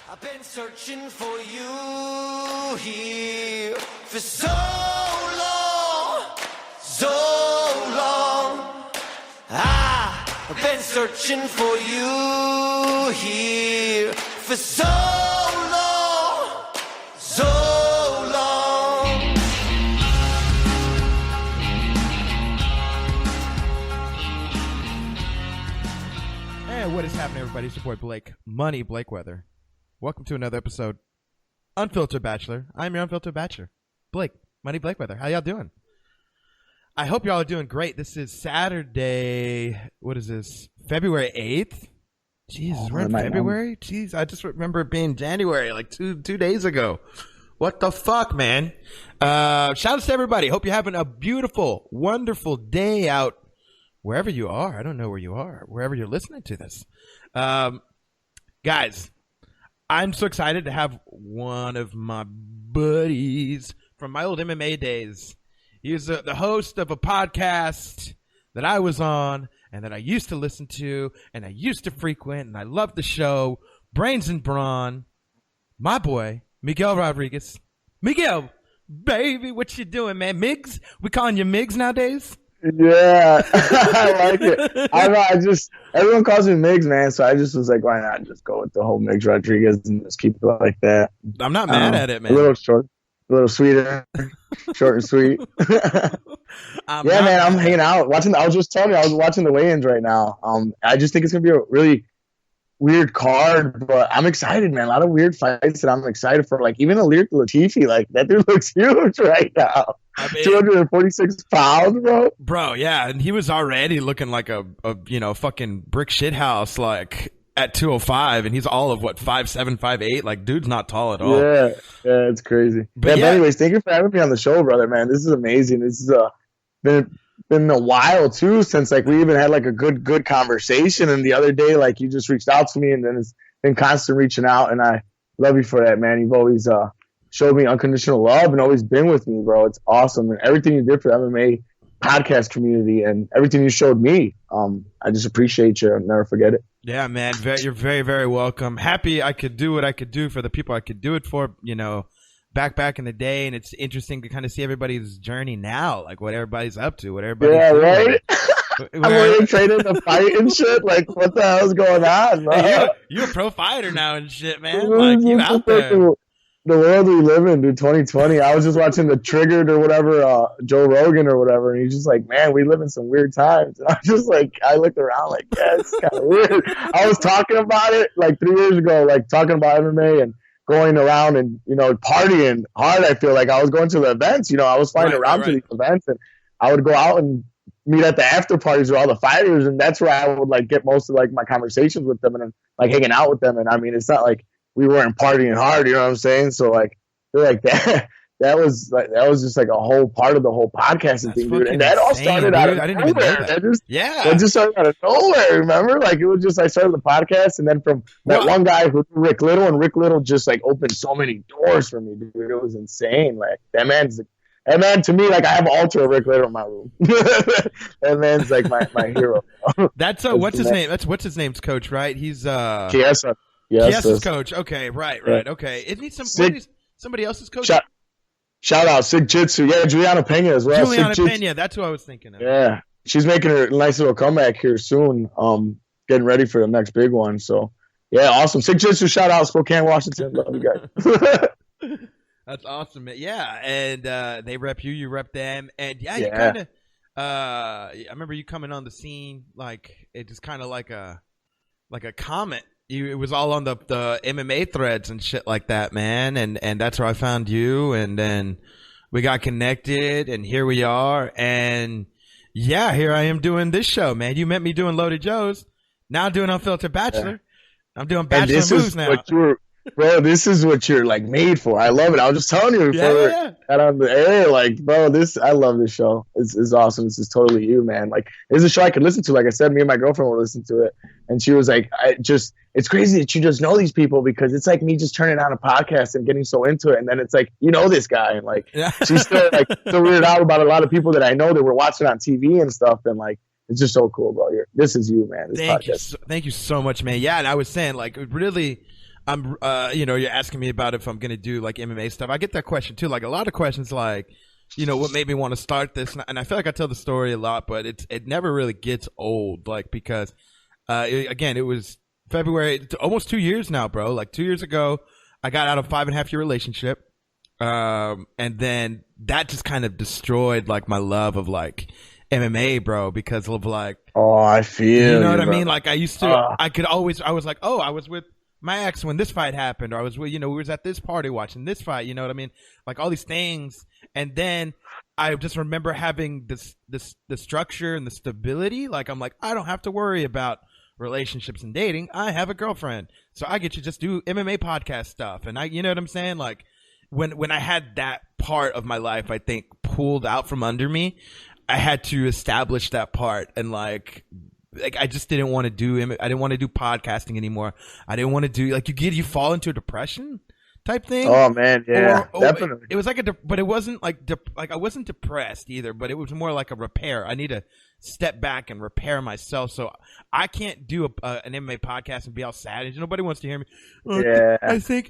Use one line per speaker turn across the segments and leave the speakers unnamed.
I've been searching for you here for so long, so long. I've been searching for you here for so long, so long.
Hey, what is happening, everybody? It's your boy Blake Weather. Welcome to another episode, Unfiltered Bachelor. I'm your Unfiltered Bachelor, Blake Weather. How y'all doing? I hope y'all are doing great. This is Saturday. What is this? February 8th? Jesus, we're in February? Jeez, I just remember it being January, like two days ago. What the fuck, man? Shout out to everybody. Hope you're having a beautiful, wonderful day out wherever you are. I don't know where you are, wherever you're listening to this. Guys, I'm so excited to have one of my buddies from my old MMA days. He's the host of a podcast that I was on and that I used to listen to and I used to frequent, and I love the show, Brains and Brawn. My boy, Miguel Rodriquez. Miguel, baby, what you doing, man? Migs? We calling you Migs nowadays?
Yeah, I like it. I know. Everyone calls me Miggs, man. So I just was like, why not just go with the whole Miggs Rodriguez and just keep it like that?
I'm not mad at it, man.
A little short, a little sweeter, short and sweet. Man, I'm hanging out, watching. I was just telling you, I was watching the weigh-ins right now. I just think it's gonna be a really weird card, but I'm excited, man. A lot of weird fights that I'm excited for. Like even Alir Latifi, like that dude looks huge right now. I mean, 246 pounds, bro.
Yeah, and he was already looking like a fucking brick shithouse, like at 205, and he's all of what 5'7", 5'8". Like, dude's not tall at all.
Yeah, it's crazy. But anyways, thank you for having me on the show, brother. Man, this is amazing. This is been a while too since like we even had like a good conversation. And the other day, like you just reached out to me, and then it's been constant reaching out, and I love you for that, man. You've always showed me unconditional love and always been with me, bro. It's awesome. And everything you did for the MMA podcast community and everything you showed me, I just appreciate you. I'll never forget it.
Yeah, man. You're very, very welcome. Happy I could do what I could do for the people I could do it for, back in the day. And it's interesting to kind of see everybody's journey now, like what everybody's up to, what everybody's doing.
Right? I'm already training to fight and shit. Like, what the hell's going on, bro?
Hey, you're a pro fighter now and shit, man. Like, you out there.
The world we live in, dude, 2020. I was just watching the Triggered or whatever, Joe Rogan or whatever, and he's just like, man, we live in some weird times. And I was just like, I looked around like, yeah, it's kind of weird. I was talking about it like 3 years ago, like talking about MMA and going around and, partying hard. I feel like I was going to the events, I was flying around to these events, and I would go out and meet at the after parties with all the fighters, and that's where I would like get most of like my conversations with them and like hanging out with them. And I mean, it's not like we weren't partying hard, you know what I'm saying? So like, I feel like that was just like a whole part of the whole podcasting thing, dude. And that all started out of nowhere. That just started out of nowhere. Remember? Like it was just I started the podcast, and then from that one guy who Rick Little, and Rick Little just like opened so many doors for me, dude. It was insane. Like that man to me, like I have an altar of Rick Little in my room. That man's like my hero.
That's what's his name? What's his name's coach, right? He's
Chiesa.
Yes, coach. Okay, right. Okay, isn't he somebody else's coach?
Shout out Sig Jitsu. Yeah, Juliana Pena as well.
Juliana Pena, that's who I was thinking of.
Yeah, she's making her nice little comeback here soon. Getting ready for the next big one. So yeah, awesome. Sig Jitsu. Shout out Spokane, Washington. Love you guys.
That's awesome, man. Yeah, and they rep you, you rep them, and you kind of. I remember you coming on the scene like it just kind of like a comment. It was all on the MMA threads and shit like that, man, and that's where I found you, and then we got connected, and here we are, and yeah, here I am doing this show, man. You met me doing Loaded Joes, now doing Unfiltered Bachelor. Yeah. I'm doing Bachelor moves now.
Bro, this is what you're like made for. I love it. I was just telling you before we got on the air, like, bro, I love this show. It's awesome. This is totally you, man. Like, it's a show I could listen to. Like I said, me and my girlfriend would listen to it, and she was like, it's crazy that you just know these people, because it's like me just turning on a podcast and getting so into it, and then it's like, this guy, and like, she's still like so weirded out about a lot of people that I know that were watching on TV and stuff, and like, it's just so cool, bro. This is you, man. Thank
you so much, man. Yeah, and I was saying, like, really. I'm, you're asking me about if I'm gonna do like MMA stuff. I get that question too. Like a lot of questions, like, what made me want to start this, and I feel like I tell the story a lot, but it never really gets old, like because, it was February, almost 2 years now, bro. Like 2 years ago, I got out of a 5.5 year relationship, and then that just kind of destroyed like my love of like MMA, bro, because of like,
oh, I feel
you know what I
bro.
mean? Like I used to, I was like, oh, I was with my ex when this fight happened, or I was with, we was at this party watching this fight, you know what I mean? Like all these things. And then I just remember having the structure and the stability. Like I'm like, I don't have to worry about relationships and dating. I have a girlfriend, so I get to just do MMA podcast stuff. And you know what I'm saying? Like when I had that part of my life, I think pulled out from under me, I had to establish that part. And like I just didn't want to do, I didn't want to do podcasting anymore. I didn't want to do like, you fall into a depression type thing.
Oh man, yeah, definitely.
It was like but it wasn't like I wasn't depressed either, but it was more like a repair. I need to step back and repair myself. So I can't do an MMA podcast and be all sad. And nobody wants to hear me.
Yeah.
I think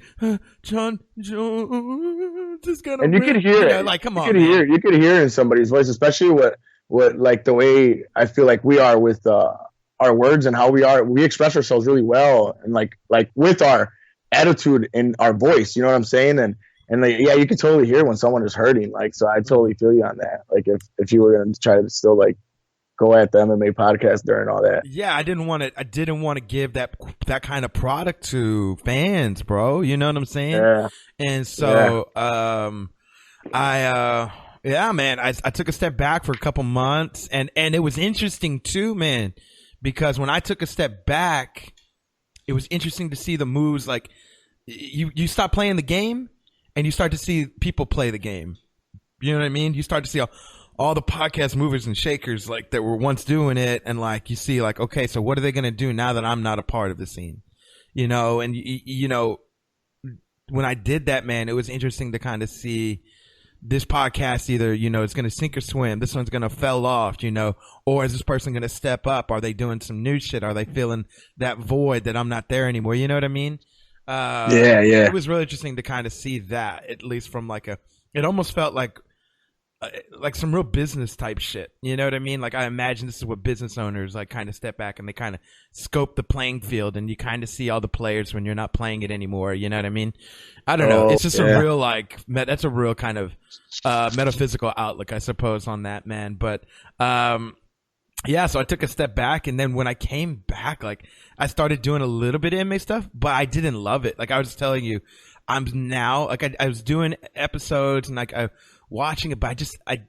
John Jones is gonna.
And you could hear it.
Like, come on,
you could hear in somebody's voice, especially what like the way I feel like we are with our words and how we express ourselves really well, and like with our attitude in our voice, you know what I'm saying? And like, yeah, you can totally hear when someone is hurting. Like, so I totally feel you on that. Like if you were going to try to still like go at the MMA podcast during all that.
Yeah, I didn't want to give that kind of product to fans, bro. You know what I'm saying?
Yeah.
And so, I took a step back for a couple months, and it was interesting too, man, because when I took a step back, it was interesting to see the moves. Like you stop playing the game and you start to see people play the game. You know what I mean? You start to see all the podcast movers and shakers like that were once doing it. And like, you see like, okay, so what are they going to do now that I'm not a part of the scene? And when I did that, man, it was interesting to kind of see this podcast either, it's going to sink or swim. This one's going to fell off, or is this person going to step up? Are they doing some new shit? Are they filling that void that I'm not there anymore? You know what I mean?
Yeah.
It was really interesting to kind of see that, at least from it almost felt like some real business type shit. You know what I mean? Like I imagine this is what business owners like kind of step back and they kind of scope the playing field, and you kind of see all the players when you're not playing it anymore. You know what I mean? I don't know. It's just a real that's a real kind of metaphysical outlook, I suppose, on that, man. But so I took a step back, and then when I came back, like I started doing a little bit of MMA stuff, but I didn't love it. Like I was telling you, I'm now like I was doing episodes and like I watching it, but I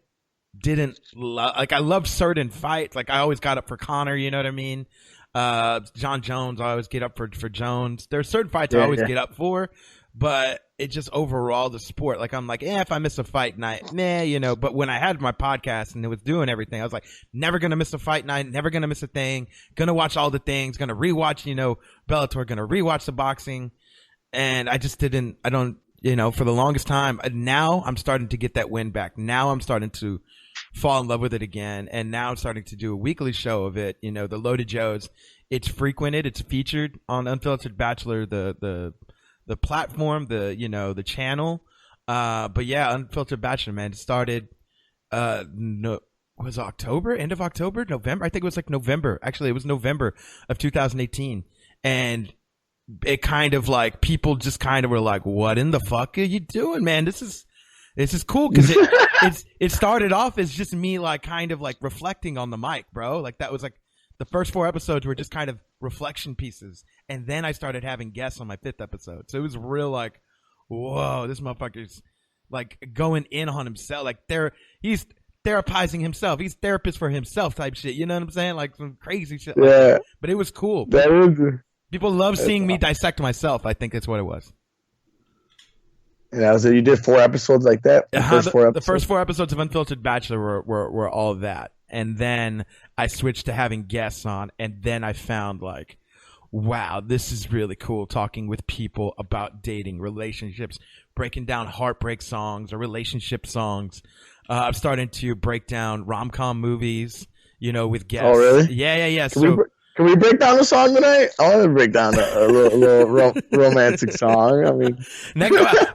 didn't love, like I loved certain fights. Like I always got up for Connor, you know what I mean? John Jones, I always get up for Jones. There's certain fights I always get up for, but it just overall the sport, like I'm like, if I miss a fight night, but when I had my podcast and it was doing everything, I was like, never gonna miss a fight night, never gonna miss a thing, gonna watch all the things, gonna rewatch, Bellator, gonna rewatch the boxing. And I just didn't, I don't, for the longest time. Now I'm starting to get that win back. Now I'm starting to fall in love with it again. And now I'm starting to do a weekly show of it. The Loaded Joes. It's frequented. It's featured on Unfiltered Bachelor, the platform, the channel. But yeah, Unfiltered Bachelor, man. It started, was October? End of October? November? I think it was like November. Actually, it was November of 2018. And it kind of like people just kind of were like, what in the fuck are you doing, man? This is cool, because it started off as just me like kind of like reflecting on the mic, bro. Like that was like the first 4 episodes were just kind of reflection pieces, and then I started having guests on my 5th episode. So it was real like, whoa, this motherfucker's like going in on himself. Like he's therapizing himself. He's therapist for himself type shit. You know what I'm saying? Like some crazy shit. Like that. But it was cool.
That was.
People love seeing me dissect myself. I think that's what it was.
Yeah, so you did 4 episodes like that?
The first 4 episodes of Unfiltered Bachelor were all of that. And then I switched to having guests on, and then I found like, wow, this is really cool, talking with people about dating, relationships, breaking down heartbreak songs or relationship songs. I'm starting to break down rom-com movies, with guests.
Oh, really?
Yeah.
Can we break down the song tonight? I want to break down a little romantic song. I mean,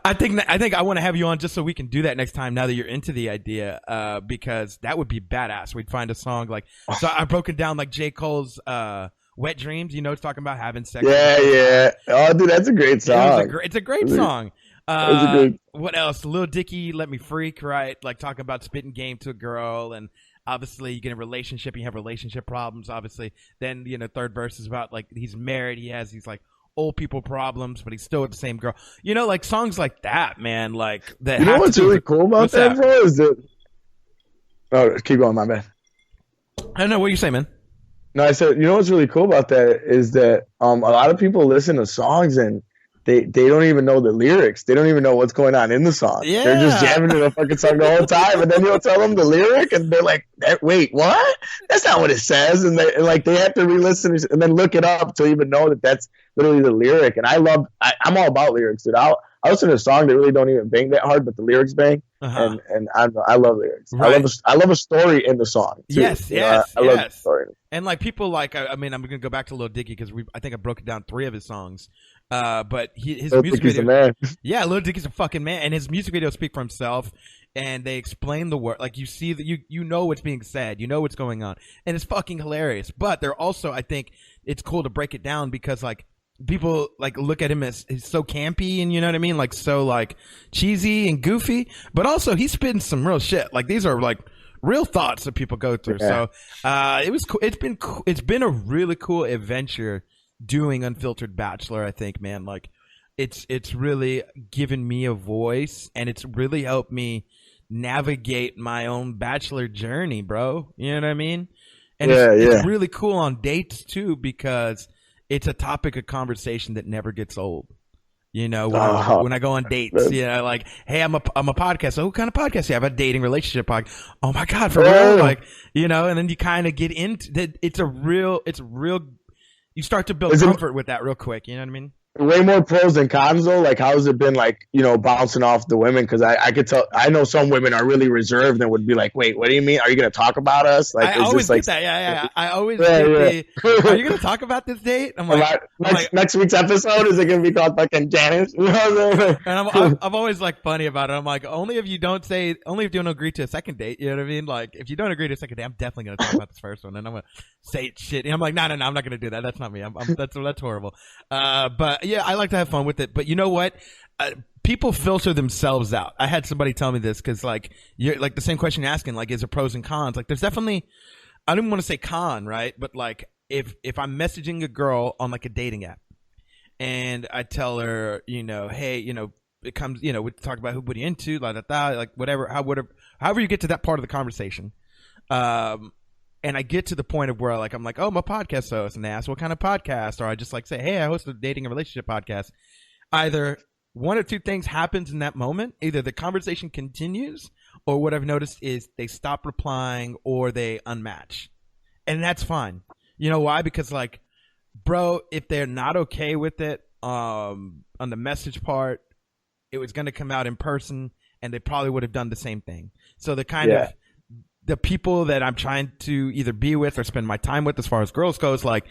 I think I want to have you on just so we can do that next time. Now that you're into the idea, because that would be badass. We'd find a song like so. I broke it down like J. Cole's "Wet Dreams." You know, it's talking about having sex.
Yeah. Oh, dude, that's a great song.
It's a great song. What else? Lil Dicky, "Let Me Freak," right? Like talking about spitting game to a girl, and obviously you get in a relationship, you have relationship problems. Obviously, then third verse is about like he's married, he has these like old people problems, but he's still with the same girl. Like songs like that, man. Like that.
You know what's really cool about that, bro? Is that? Oh, keep going, my man.
I don't know what you say, man.
No, I said, you know what's really cool about that is that a lot of people listen to songs and they don't even know the lyrics. They don't even know what's going on in the song.
Yeah.
They're just jamming to the fucking song the whole time, and then you'll tell them the lyric, and they're like, "Wait, what? That's not what it says." And they have to re-listen and then look it up to even know that that's literally the lyric. And I'm all about lyrics, dude. I listen to a song that really don't even bang that hard, but the lyrics bang, and I love lyrics. Right. I love a story in the song. Too.
Yes.
I love the story.
And like people like, I mean, I'm gonna go back to Lil Dicky because I think I broke down 3 of his songs. But his music video,
man.
Yeah, Lil Dicky's a fucking man, and his music videos speak for himself. And they explain the word, like you see that you know what's being said, you know what's going on, and it's fucking hilarious. But they're also, I think, it's cool to break it down because like people like look at him as he's so campy and you know what I mean, like so like cheesy and goofy, but also he's spitting some real shit. Like these are like real thoughts that people go through. Yeah. So it was cool. It's been a really cool adventure doing Unfiltered Bachelor, I think, man. Like it's really given me a voice, and it's really helped me navigate my own bachelor journey, bro. You know what I mean? And it's really cool on dates too, because it's a topic of conversation that never gets old. You know, when I go on dates, like, hey, I'm a podcast. So what kind of podcast do you have? A dating relationship podcast. Oh my God, for real? Like, and then you kind of get into that. It's real, you start to build comfort with that real quick. You know what I mean?
Way more pros than cons though. Like, how has it been like, bouncing off the women? Because I could tell, I know some women are really reserved and would be like, wait, what do you mean? Are you going to talk about us? Like,
I always get that. Yeah. I always get are you going to talk about this date? I'm like,
next week's episode, is it going to be called fucking Janice?
And I'm always like funny about it. I'm like, only if you don't agree to a second date. You know what I mean? Like, if you don't agree to a second date, I'm definitely going to talk about this first one, and I'm going to say shit. And I'm like, no, I'm not going to do that. That's not me. That's horrible. But yeah, I like to have fun with it. But you know what? People filter themselves out. I had somebody tell me this because, like, you're like the same question you're asking, like, is there pros and cons? Like, there's definitely, I don't want to say con, right? But like, if I'm messaging a girl on like a dating app, and I tell her, hey, it comes, we talk about what are you into, like whatever, however you get to that part of the conversation. And I get to the point of where like I'm like, oh, I'm a podcast host, and they ask what kind of podcast, or I just like say, hey, I host a dating and relationship podcast. Either one or two things happens in that moment. Either the conversation continues, or what I've noticed is they stop replying or they unmatch, and that's fine. You know why? Because like, bro, if they're not okay with it on the message part, it was going to come out in person, and they probably would have done the same thing. So the kind of the people that I'm trying to either be with or spend my time with, as far as girls goes, like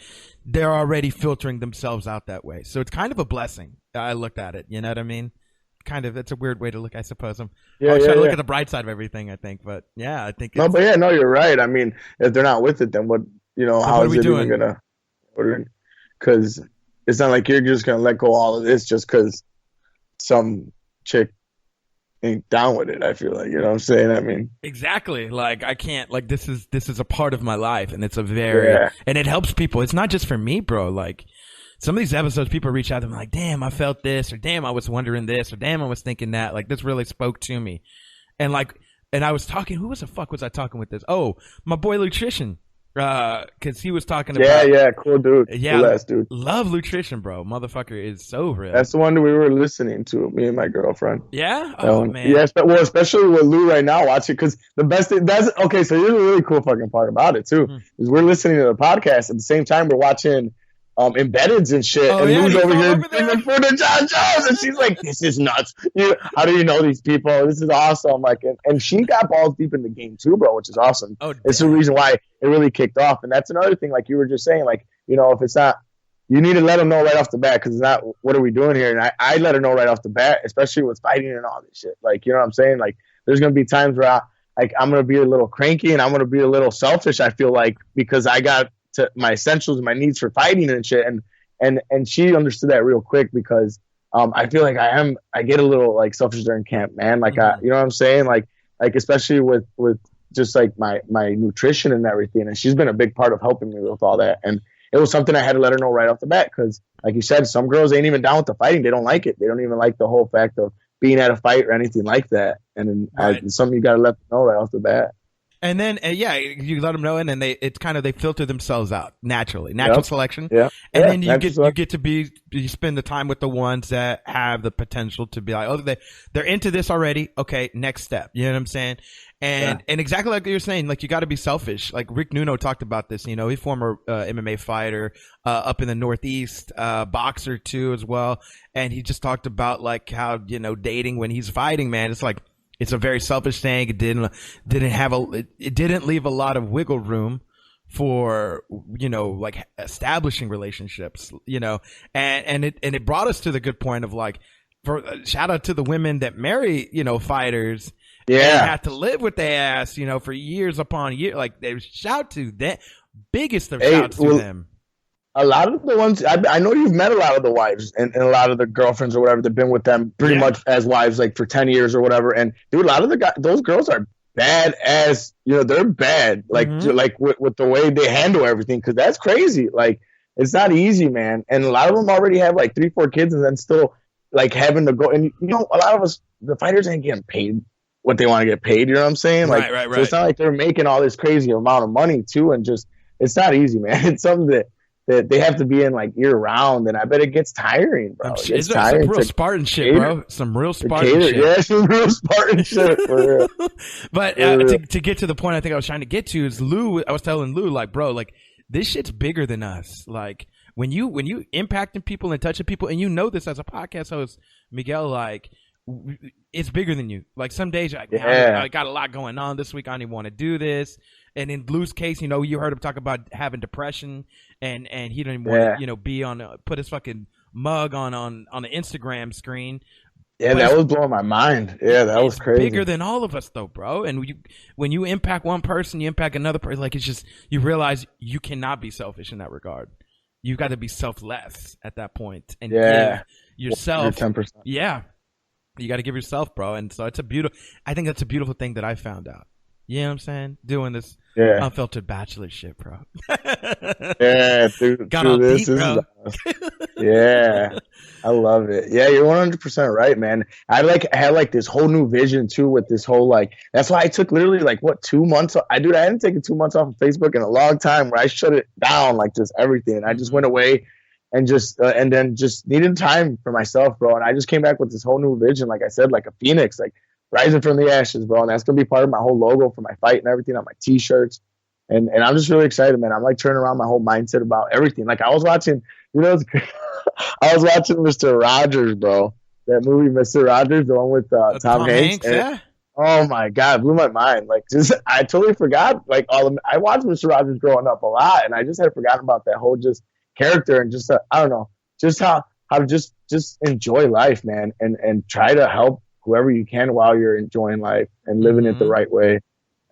they're already filtering themselves out that way. So it's kind of a blessing. I looked at it. You know what I mean? Kind of. It's a weird way to look, I suppose. I'm always trying to look at the bright side of everything, I think. But yeah, I think.
No, you're right. I mean, if they're not with it, then what? How is it even gonna? Because it's not like you're just gonna let go all of this just because some chick ain't down with it. I feel like, you know what I'm saying? I mean,
exactly. Like, I can't, like, this is a part of my life, and it's a very and it helps people. It's not just for me, bro. Like, some of these episodes, people reach out to me like, damn, I felt this, or damn, I was wondering this, or damn, I was thinking that. Like, this really spoke to me. And like, and I was talking, who was the fuck was I talking with this? Oh, my boy Nutrition. Cause he was talking about
cool dude, cool ass dude.
Love Nutrition, bro. Motherfucker is so real.
That's the one that we were listening to, me and my girlfriend.
Yeah, oh man,
yeah. Well, especially with Lou right now watching, because the best thing that's okay. So here's a really cool fucking part about it too, is we're listening to the podcast at the same time we're watching embeddeds and shit, and Lou's over here doing for the John Jones, and she's like, "This is nuts! How do you know these people? This is awesome!" Like, and she got balls deep in the game too, bro, which is awesome. It's the reason why it really kicked off, and that's another thing. Like you were just saying, like if it's not, you need to let them know right off the bat, because it's not, what are we doing here? And I let her know right off the bat, especially with fighting and all this shit. Like, you know what I'm saying? Like, there's going to be times where I'm going to be a little cranky and I'm going to be a little selfish, I feel like, because I got to my essentials and my needs for fighting and shit. And she understood that real quick, because I feel like I get a little like selfish during camp, man. Like, you know what I'm saying? Like especially with just like my nutrition and everything. And she's been a big part of helping me with all that. And it was something I had to let her know right off the bat, because, like you said, some girls ain't even down with the fighting. They don't like it. They don't even like the whole fact of being at a fight or anything like that. And it's something you got to let them know right off the bat.
And then, you let them know, and then they filter themselves out naturally, natural selection. Yeah. And then you get to you spend the time with the ones that have the potential to be like, oh, they're into this already. Okay, next step. You know what I'm saying? And exactly like you're saying, like, you got to be selfish. Like Rick Nuno talked about this. You know, he's former MMA fighter up in the Northeast, boxer too as well. And he just talked about like how, dating when he's fighting, man, it's like, it's a very selfish thing. It didn't leave a lot of wiggle room for, like establishing relationships, and it brought us to the good point of like, shout out to the women that marry, fighters. Yeah. And have to live with their ass, for years upon years. Like, they shout to that, biggest of shouts to them.
A lot of the ones, I know you've met a lot of the wives and a lot of the girlfriends or whatever that have been with them pretty much as wives, like for 10 years or whatever. And dude, a lot of those girls are bad as, they're bad. Like, like with the way they handle everything. Cause that's crazy. Like, it's not easy, man. And a lot of them already have like 3-4 kids and then still like having to go. And, a lot of us, the fighters ain't getting paid what they want to get paid. You know what I'm saying? Like, right. So it's not like they're making all this crazy amount of money too. And just, it's not easy, man. It's something that they have to be in like year round, and I bet it gets tiring, bro.
It's tiring. Some real Spartan shit, bro. Some real Spartan shit.
Yeah, some real Spartan shit for real.
But to get to the point I think I was trying to get to is Lou. I was telling Lou, like, bro, like, this shit's bigger than us. Like, when you impacting people and touching people, and this as a podcast host, Miguel, like, it's bigger than you. Like, some days you're like, man, I got a lot going on this week. I don't even want to do this. And in Lou's case, you heard him talk about having depression, and he didn't want to, be on put his fucking mug on the Instagram screen. Yeah,
that was blowing my mind. Yeah, that was crazy.
Bigger than all of us, though, bro. And when you impact one person, you impact another person. Like, it's just, you realize you cannot be selfish in that regard. You've got to be selfless at that point and give yourself 10%. Yeah, you got to give yourself, bro. And so I think that's a beautiful thing that I found out. You know what I'm saying? Doing this unfiltered bachelor shit, bro.
Yeah, dude.
Got all deep, bro.
Yeah, I love it. Yeah, you're 100% right, man. I had like this whole new vision too with this whole like. That's why I took literally like 2 months. I hadn't taken 2 months off of Facebook in a long time, where I shut it down, like just everything. I just went away and then just needed time for myself, bro. And I just came back with this whole new vision, like I said, like a phoenix, like rising from the ashes, bro. And that's going to be part of my whole logo for my fight and everything on my t-shirts. And I'm just really excited, man. I'm like turning around my whole mindset about everything. Like, I was watching, I was watching Mr. Rogers, bro. That movie, Mr. Rogers, the one with Tom Hanks. Oh my God, blew my mind. Like, I totally forgot, like, I watched Mr. Rogers growing up a lot, and I just had forgotten about that whole just character and just, I don't know, just how to just enjoy life, man. And try to help whoever you can while you're enjoying life and living it the right way.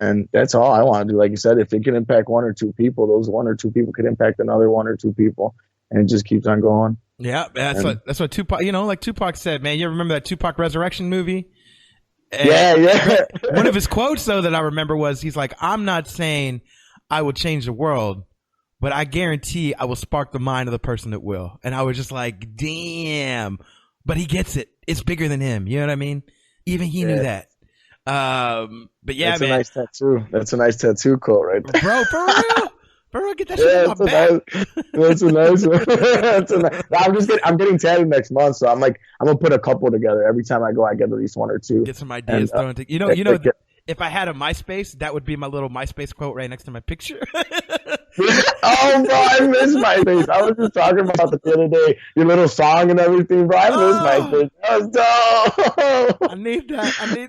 And that's all I want to do. Like you said, if it can impact 1 or 2 people, those 1 or 2 people could impact another 1 or 2 people, and it just keeps on going.
Yeah, that's what Tupac, like Tupac said, man. You remember that Tupac Resurrection movie?
Yeah.
One of his quotes, though, that I remember was, he's like, I'm not saying I will change the world, but I guarantee I will spark the mind of the person that will. And I was just like, damn. But he gets it. It's bigger than him. You know what I mean? Even he knew that. But yeah,
that's
man.
A nice tattoo. That's a nice tattoo quote right there.
Bro, for real? For real, get that shit on my back.
That's a nice one. I'm getting tatted next month, so I'm gonna put a couple together. Every time I go, I get at least 1 or 2.
Get some ideas thrown together. If I had a MySpace, that would be my little MySpace quote right next to my picture.
Oh, bro, I miss MySpace. I was just talking about the other day, your little song and everything, bro. I miss MySpace. That was dope.
I need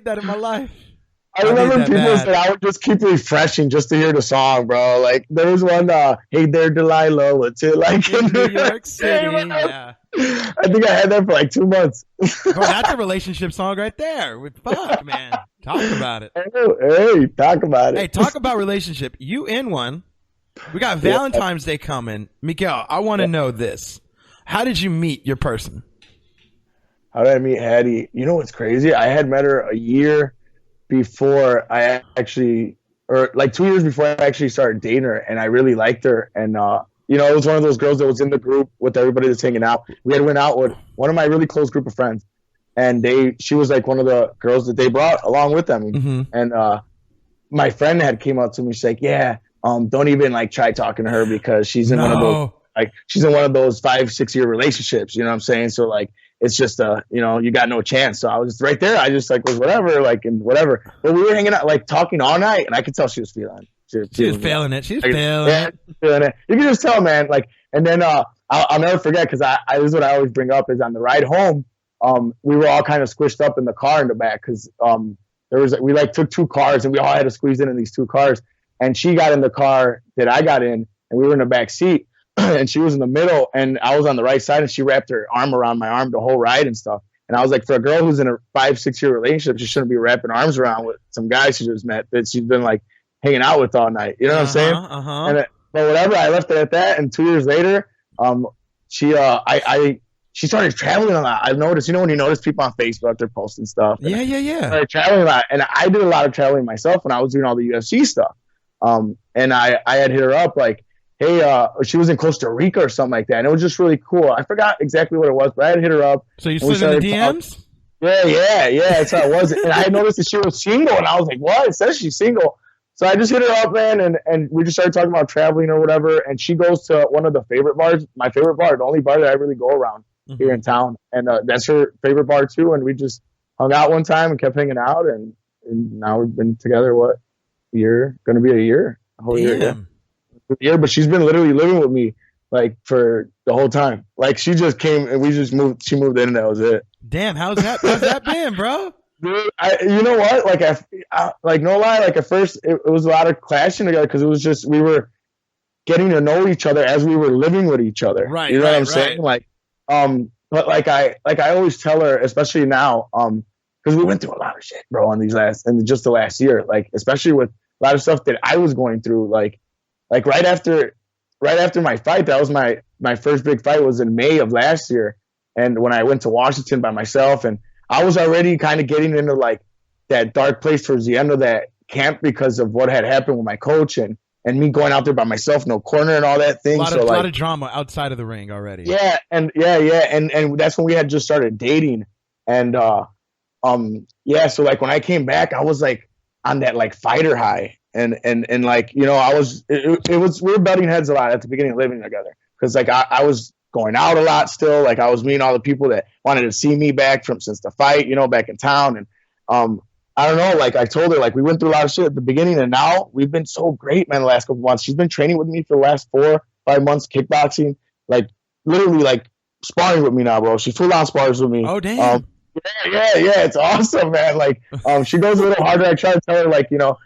that in my life.
I
need
remember
that
people
bad.
said I would just keep refreshing just to hear the song, bro. Like there was one, "Hey there, Delilah," what's it like
In New York City, yeah.
I think I had that for like 2 months.
Bro, that's a relationship song right there. With fuck, man. Talk about it.
Hey, talk about it.
Hey, talk about relationship. You in one. We got Valentine's Day coming. Miguel, I want to know this. How did you meet your person?
How did I meet Hattie? You know what's crazy? I had met her a year before I actually, or like 2 years before I actually started dating her, and I really liked her. And you know, it was one of those girls that was in the group with everybody that's hanging out. We had went out with one of my really close group of friends, and she was like one of the girls that they brought along with them.
Mm-hmm.
And my friend had came up to me, she's like, "Yeah, don't even like try talking to her because she's in one of those she's in one of those 5-6 year relationships." You know what I'm saying? So like, it's just you know, you got no chance. So I was just right there. I just like was whatever, like, and whatever. But we were hanging out, like talking all night, and I could tell she was feeling it.
She was feeling it. She was feeling it.
Feeling it. You can just tell, man. Like, and then I'll never forget, because I this is what I always bring up, is on the ride home, we were all kind of squished up in the car in the back, because we like took 2 cars and we all had to squeeze in these 2 cars, and she got in the car that I got in, and we were in the back seat. And she was in the middle, and I was on the right side, and she wrapped her arm around my arm the whole ride and stuff. And I was like, for a girl who's in a 5-6 year relationship, she shouldn't be wrapping arms around with some guy she just met that she's been like hanging out with all night. You know what I'm saying? And but whatever, I left it at that. And 2 years later, she started traveling a lot. I've noticed, you know, when you notice people on Facebook, they're posting stuff.
Yeah.
Started traveling a lot, and I did a lot of traveling myself when I was doing all the UFC stuff. And I had hit her up like, hey, she was in Costa Rica or something like that, and it was just really cool. I forgot exactly what it was, but I had hit her up.
So you slid in the DMs?
Yeah, that's how it was. And I noticed that she was single, and I was like, what? It says she's single. So I just hit her up, man, and we just started talking about traveling or whatever, and she goes to one of the favorite bars, my favorite bar, the only bar that I really go around here in town, and that's her favorite bar too, and we just hung out one time and kept hanging out, and now we've been together, what, a year? Going to be a year? A whole year, yeah. But she's been literally living with me like for the whole time. Like she just came and we just moved. She moved in and that was it.
Damn, how's that been, bro?
Dude, you know what? Like like no lie. Like at first it was a lot of clashing together because it was just we were getting to know each other as we were living with each other.
Right.
You know what I'm saying? Like but like I always tell her, especially now, because we went through a lot of shit, bro, in just the last year. Like especially with a lot of stuff that I was going through, like right after my fight, that was my first big fight was in May of last year. And when I went to Washington by myself, and I was already kind of getting into like that dark place towards the end of that camp because of what had happened with my coach and me going out there by myself, no corner and all that thing.
A lot of drama outside of the ring already.
Yeah. And that's when we had just started dating. And, so like when I came back, I was like on that like fighter high. And like, you know, it was, we were butting heads a lot at the beginning of living together. Cause like I was going out a lot still. Like I was meeting all the people that wanted to see me back since the fight, you know, back in town. And, I don't know, like I told her, like we went through a lot of shit at the beginning and now we've been so great, man, the last couple months. She's been training with me for the last 4-5 months, kickboxing, like literally like sparring with me now, bro. She full on spars with me.
Oh, damn.
Yeah. It's awesome, man. Like, she goes a little harder. I try to tell her, like, you know,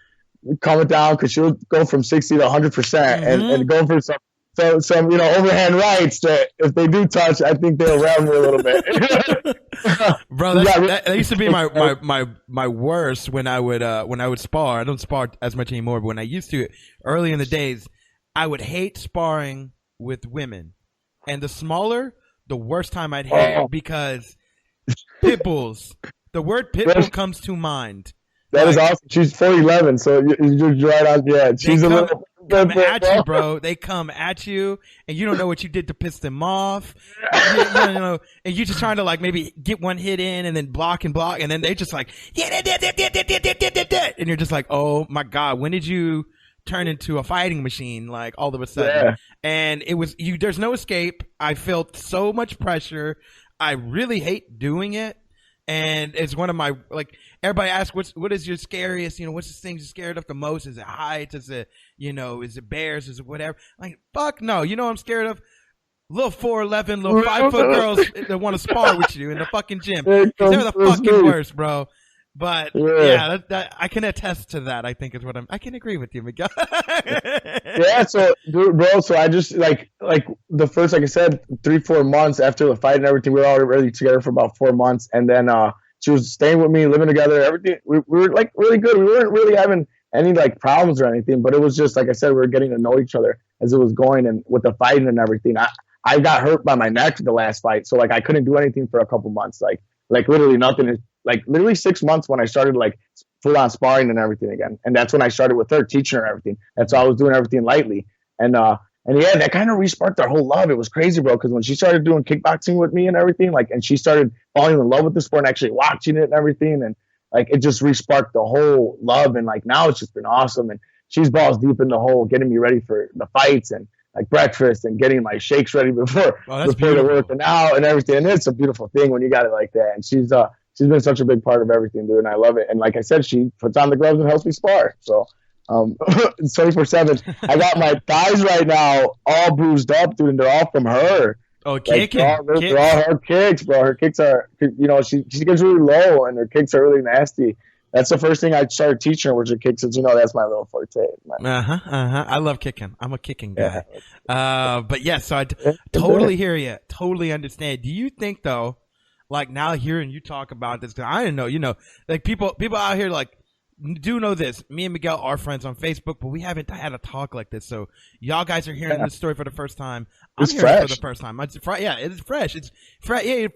calm it down, because she'll go from 60 to 100% and go for some you know, overhand rights that if they do touch, I think they'll ram me a little bit.
Bro, that used to be my worst when I would spar. I don't spar as much anymore, but when I used to, early in the days, I would hate sparring with women. And the smaller, the worse time I'd hate it, because pit bulls. The word pit bull comes to mind.
That is awesome. She's 4'11", so you're right on. Yeah, she's a little.
Come at you, bro. They come at you, and you don't know what you did to piss them off. You know, and you're just trying to like maybe get one hit in, and then block, and then they just like, and you're just like, oh my god, when did you turn into a fighting machine? Like all of a sudden,
yeah.
And it was you. There's no escape. I felt so much pressure. I really hate doing it. And it's one of my, like, everybody asks, what is your scariest, you know, what's the thing you're scared of the most? Is it heights? Is it, you know, is it bears? Is it whatever? Like, fuck no. You know what I'm scared of? Little 4'11", little 5 foot girls that want to spar with you in the fucking gym. They're the fucking worst, bro. But
Yeah.
that I can attest to that. I think is what I can agree with you, Miguel.
Yeah, so dude, bro, so I just like the first, like I said, 3-4 months after the fight and everything, we were already together for about 4 months, and then she was staying with me, living together, everything. We were like really good. We weren't really having any like problems or anything, but it was just like I said, we were getting to know each other as it was going, and with the fighting and everything. I got hurt by my neck the last fight, so like I couldn't do anything for a couple months, like literally nothing. Like literally 6 months when I started like full on sparring and everything again. And that's when I started with her, teaching her everything. That's why I was doing everything lightly. And yeah, that kind of resparked our whole love. It was crazy, bro. Cause when she started doing kickboxing with me and everything, like, and she started falling in love with the sport and actually watching it and everything. And like, it just resparked the whole love. And like, now it's just been awesome. And she's balls deep in the hole, getting me ready for the fights and like breakfast and getting my shakes ready before the working out and everything. And it's a beautiful thing when you got it like that. And she's been such a big part of everything, dude, and I love it. And like I said, she puts on the gloves and helps me spar. So it's 24/7. I got my thighs right now all bruised up, dude, and they're all from her.
Oh, kicking.
They're all her kicks, bro. Her kicks are, she gets really low, and her kicks are really nasty. That's the first thing I started teaching her, was her kicks. Since that's my little forte.
I love kicking. I'm a kicking guy. Yeah. But yeah, so I totally hear you. Totally understand. Do you think though? Like now hearing you talk about this, cause I didn't know, like people out here like do know this. Me and Miguel are friends on Facebook, but we haven't had a talk like this. So y'all guys are hearing this story for the first time. I'm hearing it for the first time. It's fresh. It's fresh. Yeah,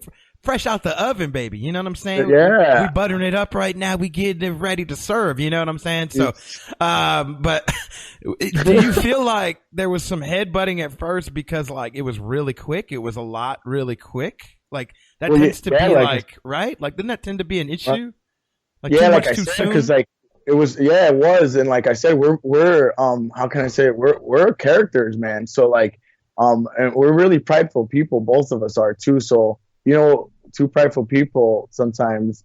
fresh out the oven, baby. You know what I'm saying?
Yeah.
We buttering it up right now. We getting it ready to serve. You know what I'm saying? So, but do you feel like there was some headbutting at first because like it was really quick? It was a lot really quick. Like that tends to be like right? Like didn't that tend to be an issue? Like
yeah,
too
like
much
I
too
said,
soon?
because like it was, and like I said, we're how can I say it? We're characters, man. So like and we're really prideful people. Both of us are too. So two prideful people sometimes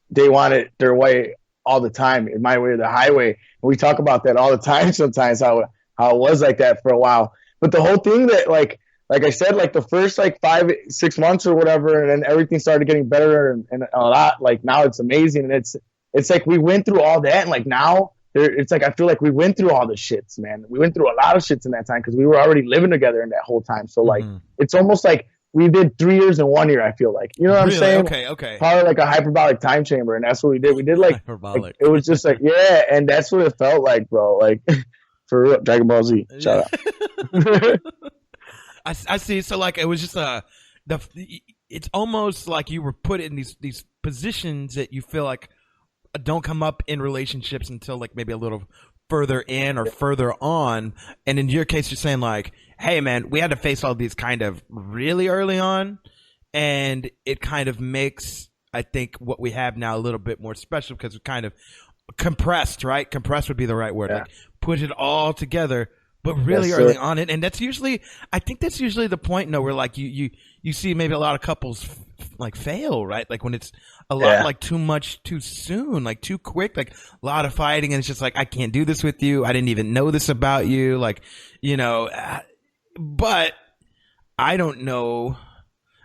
they want it their way all the time, in my way or the highway. And we talk about that all the time. Sometimes how it was like that for a while, but the whole thing that like I said, like the first like 5-6 months or whatever, and then everything started getting better and a lot. Like now it's amazing, and it's like we went through all that, and like now it's like I feel like we went through all the shits, man. We went through a lot of shits in that time because we were already living together in that whole time. So like it's almost like we did 3 years in 1 year. I feel like what I'm saying.
Okay.
Probably like a hyperbolic time chamber, and that's what we did. We did like it was just like and that's what it felt like, bro. Like for real, Dragon Ball Z. Shout out.
I see. So like it was just it's almost like you were put in these positions that you feel like don't come up in relationships until like maybe a little further in or further on. And in your case, you're saying like, hey man, we had to face all these kind of really early on, and it kind of makes, I think, what we have now a little bit more special because we kind of compressed, right? Compressed would be the right word. Like put it all together. But really early on, and that's usually, I think that's usually the point, where like you see maybe a lot of couples like fail, right? Like when it's a lot like too much too soon, like too quick, like a lot of fighting, and it's just like I can't do this with you. I didn't even know this about you, like But I don't know.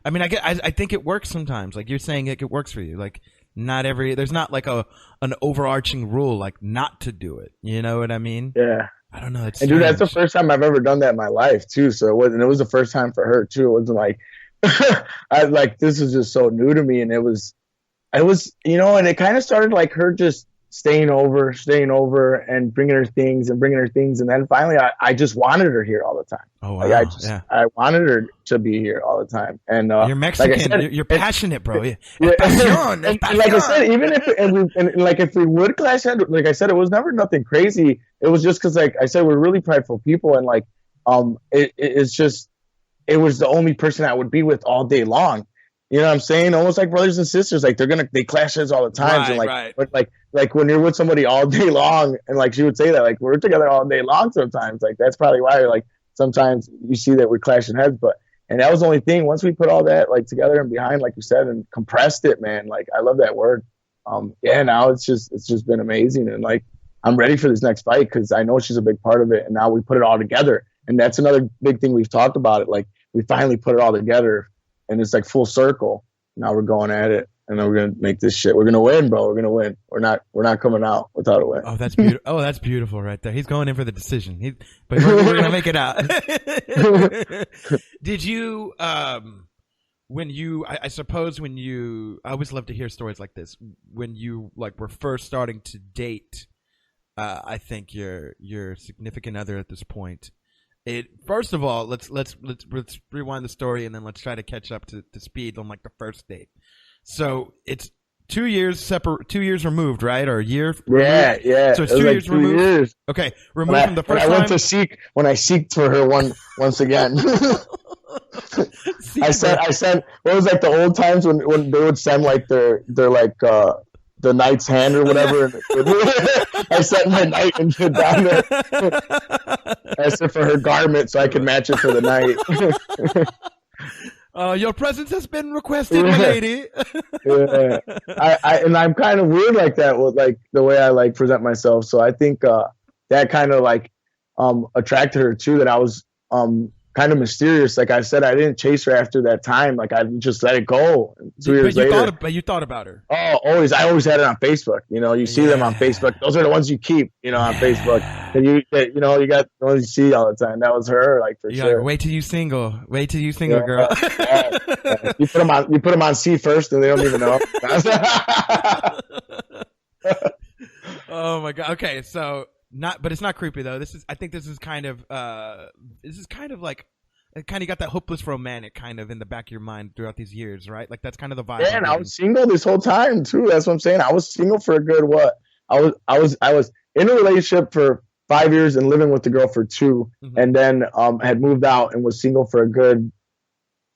I mean, I think it works sometimes. Like you're saying, like it works for you. Like there's not like an overarching rule like not to do it. You know what I mean?
Yeah.
I don't know. It's
and dude, that's the first time I've ever done that in my life too. So it was the first time for her too. It wasn't like this was just so new to me, and it was, and it kind of started like her just staying over and bringing her things, and then finally I just wanted her here all the time.
Oh wow!
Like I wanted her to be here all the time. And
you're Mexican, like said, you're passionate, bro.
And like I said, even if we would clash heads, like I said, it was never nothing crazy. It was just because, like I said, we're really prideful people, and like it's just it was the only person I would be with all day long. You know what I'm saying? Almost like brothers and sisters. Like they clash heads all the time.
Right,
and like,
right.
But like when you're with somebody all day long, and like she would say that, like we're together all day long sometimes. Like that's probably why like sometimes you see that we're clashing heads. And that was the only thing. Once we put all that like together and behind, like you said, and compressed it, man. Like I love that word. Now it's just been amazing, and like I'm ready for this next fight because I know she's a big part of it, and now we put it all together. And that's another big thing we've talked about it. Like we finally put it all together. And it's like full circle. Now we're going at it. and then we're gonna make this shit. We're gonna win, bro. We're gonna win. We're not coming out without a win.
Oh, that's beautiful. Oh, that's beautiful right there. He's going in for the decision. But we're gonna make it out. Did you, I suppose when you, I always love to hear stories like this. When you like were first starting to date, I think your significant other at this point. First of all, let's rewind the story and then let's try to catch up to speed on like the first date. So it's 2 years 2 years removed, right? Or a year?
Yeah,
removed?
yeah.
So it's 2 years removed.
Years.
Okay, removed from the first time.
I went to seek when I seeked for her once again. I sent. What was like the old times when they would send like their like the knight's hand or whatever. I sent my knight and shit down there. I asked her for her garment so I could match it for the night.
Your presence has been requested, my lady.
Yeah. And I'm kind of weird like that with like the way I like present myself. So I think that kind of like attracted her too. That I was kind of mysterious. Like I said, I didn't chase her after that time. Like I just let it go. 2 years later.
But you thought about her.
Oh, always. I always had it on Facebook. You know, you see them on Facebook. Those are the ones you keep. You know, on Facebook. And you got the ones you see all the time. That was her, like for sure.
Wait till you single. Wait till you single, girl.
Yeah. You put them on C first, and they don't even know.
Oh my god. Okay, so. But it's not creepy though. I think this is kind of like, it kind of got that hopeless romantic kind of in the back of your mind throughout these years, right? Like that's kind of the vibe.
Yeah, and I was single this whole time too. That's what I'm saying. I was single for a good I was in a relationship for 5 years and living with the girl for 2, and then had moved out and was single for a good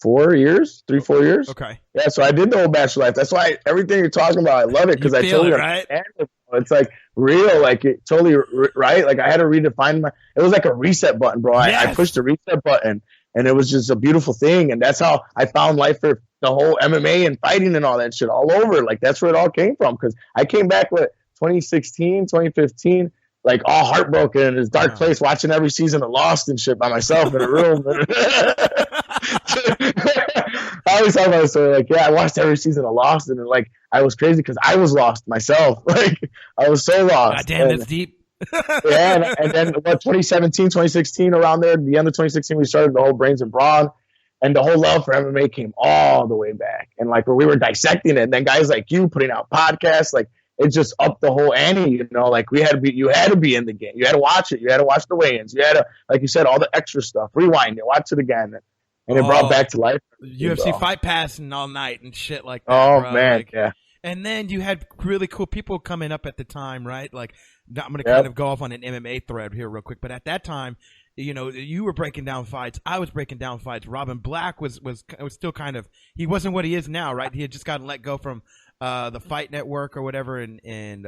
4 years, 3-4 years.
Okay.
Yeah, so I did the whole bachelor life. That's why everything you're talking about, I love it because I totally understand it. It's like real, like it totally right. Like I had to redefine it was like a reset button, bro. Yes. I pushed the reset button, and it was just a beautiful thing. And that's how I found life for the whole MMA and fighting and all that shit all over. Like that's where it all came from. Because I came back with 2016, 2015. Like all heartbroken in this dark place, watching every season of Lost and shit by myself in a room. I always talk about this story. Like, yeah, I watched every season of Lost, and like I was crazy because I was lost myself. Like I was so lost.
God damn, that's deep.
Yeah, and then 2017, 2016, around there, the end of 2016, we started the whole Brains and Brawn, and the whole love for MMA came all the way back. And like where we were dissecting it, and then guys like you putting out podcasts, like. It just upped the whole ante, you know, like you had to be in the game. You had to watch it. You had to watch the weigh-ins. You had to, like you said, all the extra stuff, rewind it, watch it again. And it brought back to life.
UFC Fight Pass and all night and shit like that.
Oh,
bro.
man,
like,
yeah.
And then you had really cool people coming up at the time, right? Like, I'm going to kind of go off on an MMA thread here real quick. But at that time, you know, you were breaking down fights. I was breaking down fights. Robin Black was still kind of, he wasn't what he is now, right? He had just gotten let go from the Fight Network or whatever in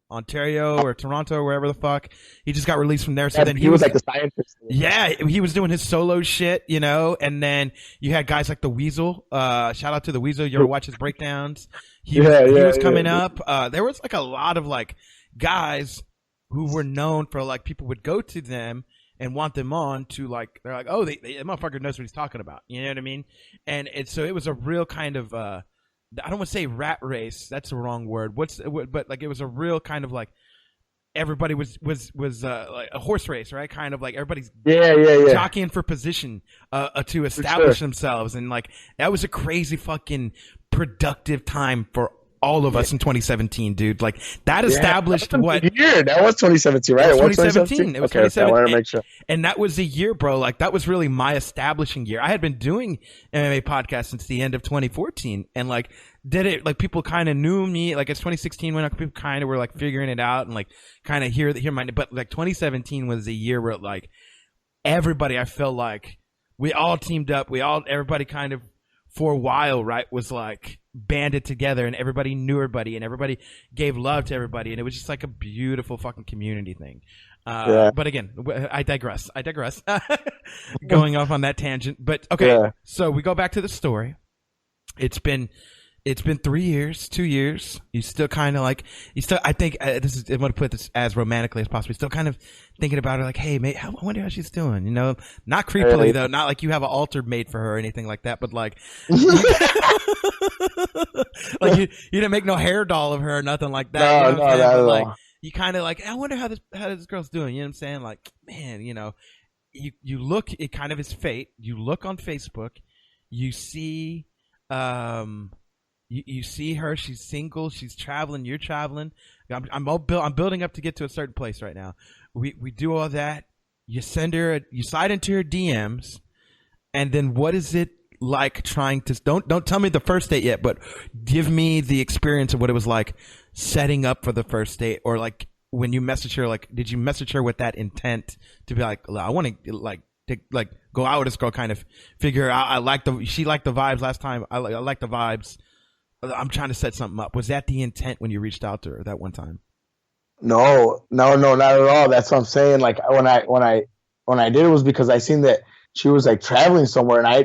Ontario or Toronto or wherever the fuck. He just got released from there. So then
he was like the scientist.
Yeah, he was doing his solo shit, you know. And then you had guys like the Weasel. Shout out to the Weasel. You ever watch his breakdowns? He was coming up. There was like a lot of like guys who were known for like people would go to them and want them on to like, they're like, oh, the motherfucker knows what he's talking about. You know what I mean? And so it was a real kind of I don't want to say rat race. That's the wrong word. But like it was a real kind of like everybody was like a horse race, right? Kind of like everybody's jockeying for position to establish themselves, and like that was a crazy fucking productive time for all of us in 2017, dude. Like that established what
year? That was 2017, right?
It was 2017. It was 2017.
I wanted to make sure.
And that was the year, bro. Like that was really my establishing year. I had been doing MMA podcasts since the end of 2014, and like did it like people kind of knew me. Like it's 2016 when people kind of were like figuring it out and like kind of hear my. But like 2017 was the year where like everybody, I felt like we all teamed up. Everybody kind of for a while, right, was like banded together, and everybody knew everybody, and everybody gave love to everybody, and it was just like a beautiful fucking community thing. But again, I digress. Going off on that tangent, but okay. So we go back to the story. It's been 3 years, 2 years. You still kind of like, I think I'm going to put this as romantically as possible. You're still kind of thinking about her like, hey, mate, I wonder how she's doing, you know? Not creepily, though. Not like you have an altar made for her or anything like that, but like, like you didn't make no hair doll of her or nothing like that.
No,
you know
no,
what I'm saying?
not
But
at
like
all.
you kind of like, I wonder how this girl's doing. You know what I'm saying? Like, man, you look. It kind of is fate. You look on Facebook, you see, you see her. She's single. She's traveling. You're traveling. I'm building up to get to a certain place right now. We do all that. You send her. You slide into her DMs, and then what is it like trying to? Don't tell me the first date yet, but give me the experience of what it was like setting up for the first date, or like when you message her. Like, did you message her with that intent to be like, I want to like go out with this girl, kind of figure out. She liked the vibes last time. I like the vibes. I'm trying to set something up. Was that the intent when you reached out to her that one time?
No, not at all. That's what I'm saying. Like when I did it was because I seen that she was like traveling somewhere, and I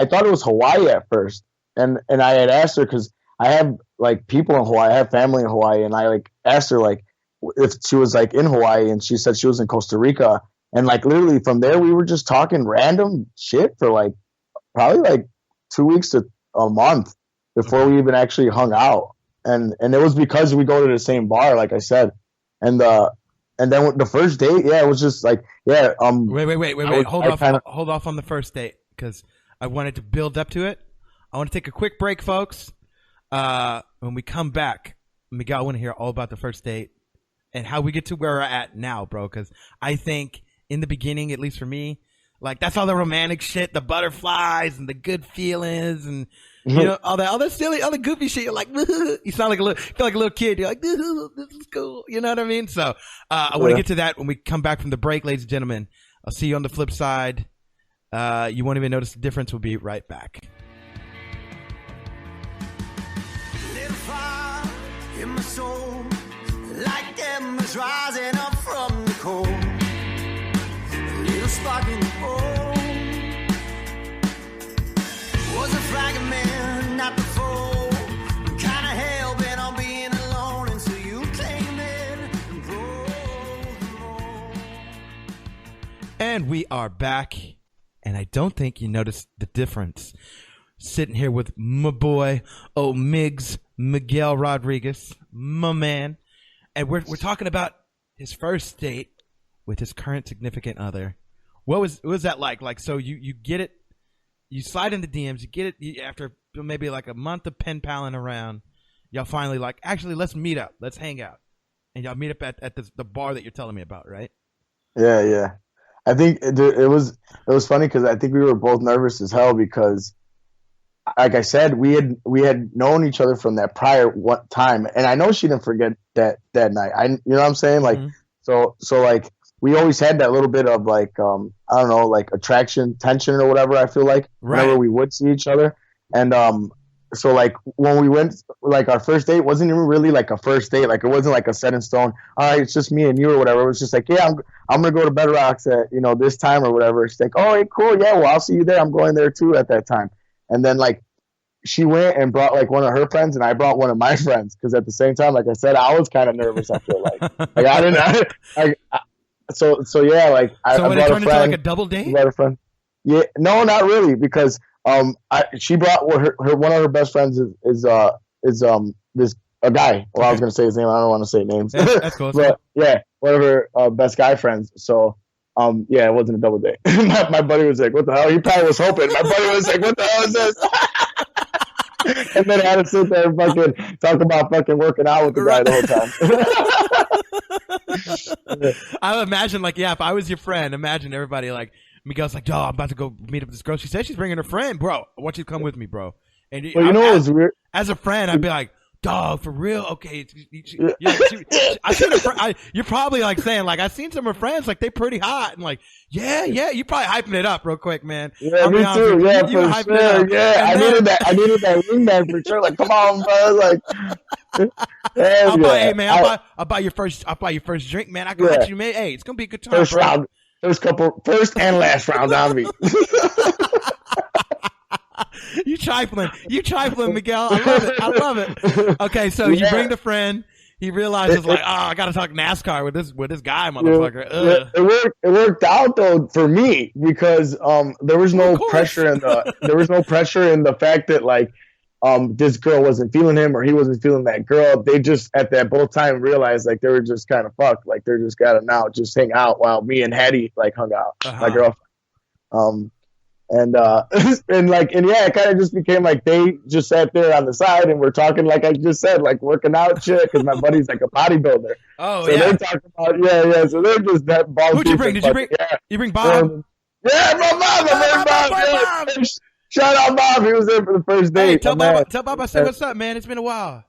thought it was Hawaii at first, and I had asked her because I have like people in Hawaii, I have family in Hawaii, and I like asked her like if she was like in Hawaii, and she said she was in Costa Rica, and like literally from there we were just talking random shit for like probably like 2 weeks to a month before we even actually hung out, and it was because we go to the same bar, like I said. And then the first date, yeah, it was just like, yeah.
Wait. Hold off on the first date because I wanted to build up to it. I want to take a quick break, folks. When we come back, Miguel, I want to hear all about the first date and how we get to where we're at now, bro. Because I think in the beginning, at least for me, like that's all the romantic shit, the butterflies and the good feelings, and all that silly, all the goofy shit. You're like, you sound like feel like a little kid. You're like, this is cool. You know what I mean? So I want to get to that when we come back from the break, ladies and gentlemen. I'll see you on the flip side. You won't even notice the difference. We'll be right back.
Little fire in my soul, like embers rising up from the cold. A little spark in the hole. Was a fragment, not the foe. Kinda hell-bent on being alone, and so you came in and broke the mold.
And we are back, and I don't think you noticed the difference. Sitting here with my boy, Miguel Rodriquez, my man, and we're talking about his first date with his current significant other. What was that like? Like, so you get it, you slide in the DMs, you get it after maybe like a month of pen paling around. Y'all finally like, actually, let's meet up, let's hang out, and y'all meet up at the bar that you're telling me about, right?
Yeah. I think it was funny because I think we were both nervous as hell because, like I said, we had known each other from that prior one time, and I know she didn't forget that night. You know what I'm saying? Like, so like we always had that little bit of like I don't know, like attraction, tension, or whatever. I feel like whenever we would see each other, and so like when we went, like our first date wasn't even really like a first date. Like it wasn't like a set in stone. All right, it's just me and you or whatever. It was just like, yeah, I'm gonna go to Bedrocks at this time or whatever. It's like, oh, hey, cool, yeah, well I'll see you there. I'm going there too at that time. And then like she went and brought like one of her friends, and I brought one of my friends because at the same time, like I said, I was kind of nervous. I feel like I didn't. So yeah, like I
would
brought
it turn
a
into
friend.
like a double date?
Brought a friend. Yeah, no, not really, because she brought her one of her best friends is this a guy. Well, I was gonna say his name. I don't want to say names.
Yeah, that's cool.
But yeah, one of her best guy friends. So yeah, it wasn't a double date. my buddy was like, "What the hell?" He probably was hoping. My buddy was like, "What the hell is this?" And then I had to sit there and fucking talk about fucking working out with the guy the whole time.
I imagine, like, yeah, if I was your friend, imagine everybody like, Miguel's like, "Yo, I'm about to go meet up with this girl. She said she's bringing her friend, bro. I want you to come with me, bro." And
well, you know what was weird?
As a friend, I'd be like, "Dog, for real? Okay." I seen you're probably like saying, like, I seen some of her friends, like they pretty hot, and like, yeah, you probably hyping it up real quick, man.
Yeah, me too. Yeah, for sure. Yeah, I needed that wingman for sure. Like, come on, bro. Like,
hey man, I'll buy your first drink, man. I can let you, man. Hey, it's gonna be a good time.
First and last round on me.
You trifling, Miguel. I love it. Okay, so you bring the friend. He realizes like, I gotta talk NASCAR with this guy, motherfucker.
Yeah, it worked out though for me because there was no pressure in the fact that like this girl wasn't feeling him or he wasn't feeling that girl. They just at that both time realized like they were just kind of fucked. Like they're just gotta now just hang out while me and Hattie like hung out, my girlfriend. And yeah, it kind of just became like they just sat there on the side and we're talking, like I just said, like working out shit, because my buddy's like a bodybuilder.
Oh,
so they're talking about so they're just that ball.
Who'd you bring? Did you bring? Yeah. You bring Bob?
Yeah, my Bob. I bring Bob. Shout out Bob. He was there for the first date.
Hey, tell Bob I said what's up, man. It's been a while.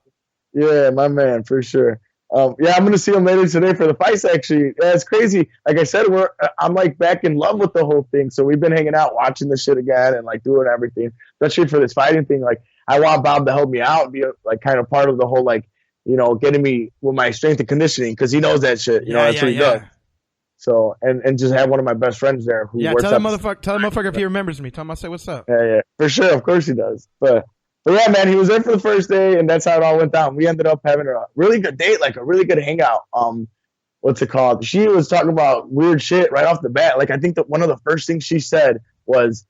Yeah, my man, for sure. I'm gonna see him later today for the fights. Actually, yeah, it's crazy. Like I said, I'm like back in love with the whole thing. So we've been hanging out, watching the shit again, and like doing everything. Especially for this fighting thing. Like I want Bob to help me out and be like kind of part of the whole like getting me with my strength and conditioning, because he knows that shit. That's what he does. So and just have one of my best friends there who works.
Tell the motherfucker if he remembers me. Tell him I say what's up.
Yeah, for sure. Of course he does. But yeah, man, he was there for the first day, and that's how it all went down. We ended up having a really good date, like a really good hangout. What's it called? She was talking about weird shit right off the bat. Like I think that one of the first things she said was,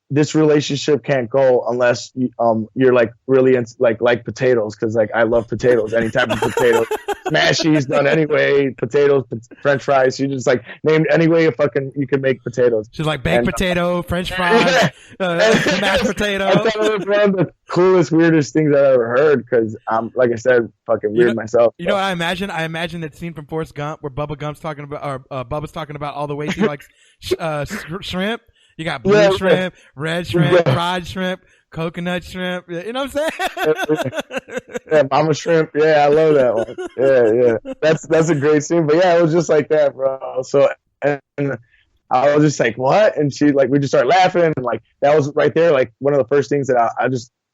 this relationship can't go unless you're like really like potatoes, because like I love potatoes, any type of potato, smashies done anyway, potatoes, French fries. She just like named any way you can make potatoes.
She's like baked potato, French fries, mashed potato.
I thought it was one of the coolest, weirdest things I've ever heard, because I'm, like I said, fucking weird myself.
You know what I imagine? I imagine that scene from Forrest Gump where Bubba's talking about all the ways he likes shrimp. You got blue shrimp, red shrimp, fried shrimp, coconut shrimp. You know what I'm saying?
Yeah, mama shrimp. Yeah, I love that one. Yeah. That's a great scene. But yeah, it was just like that, bro. So and I was just like, what? And she we just started laughing, and like that was right there, like one of the first things that I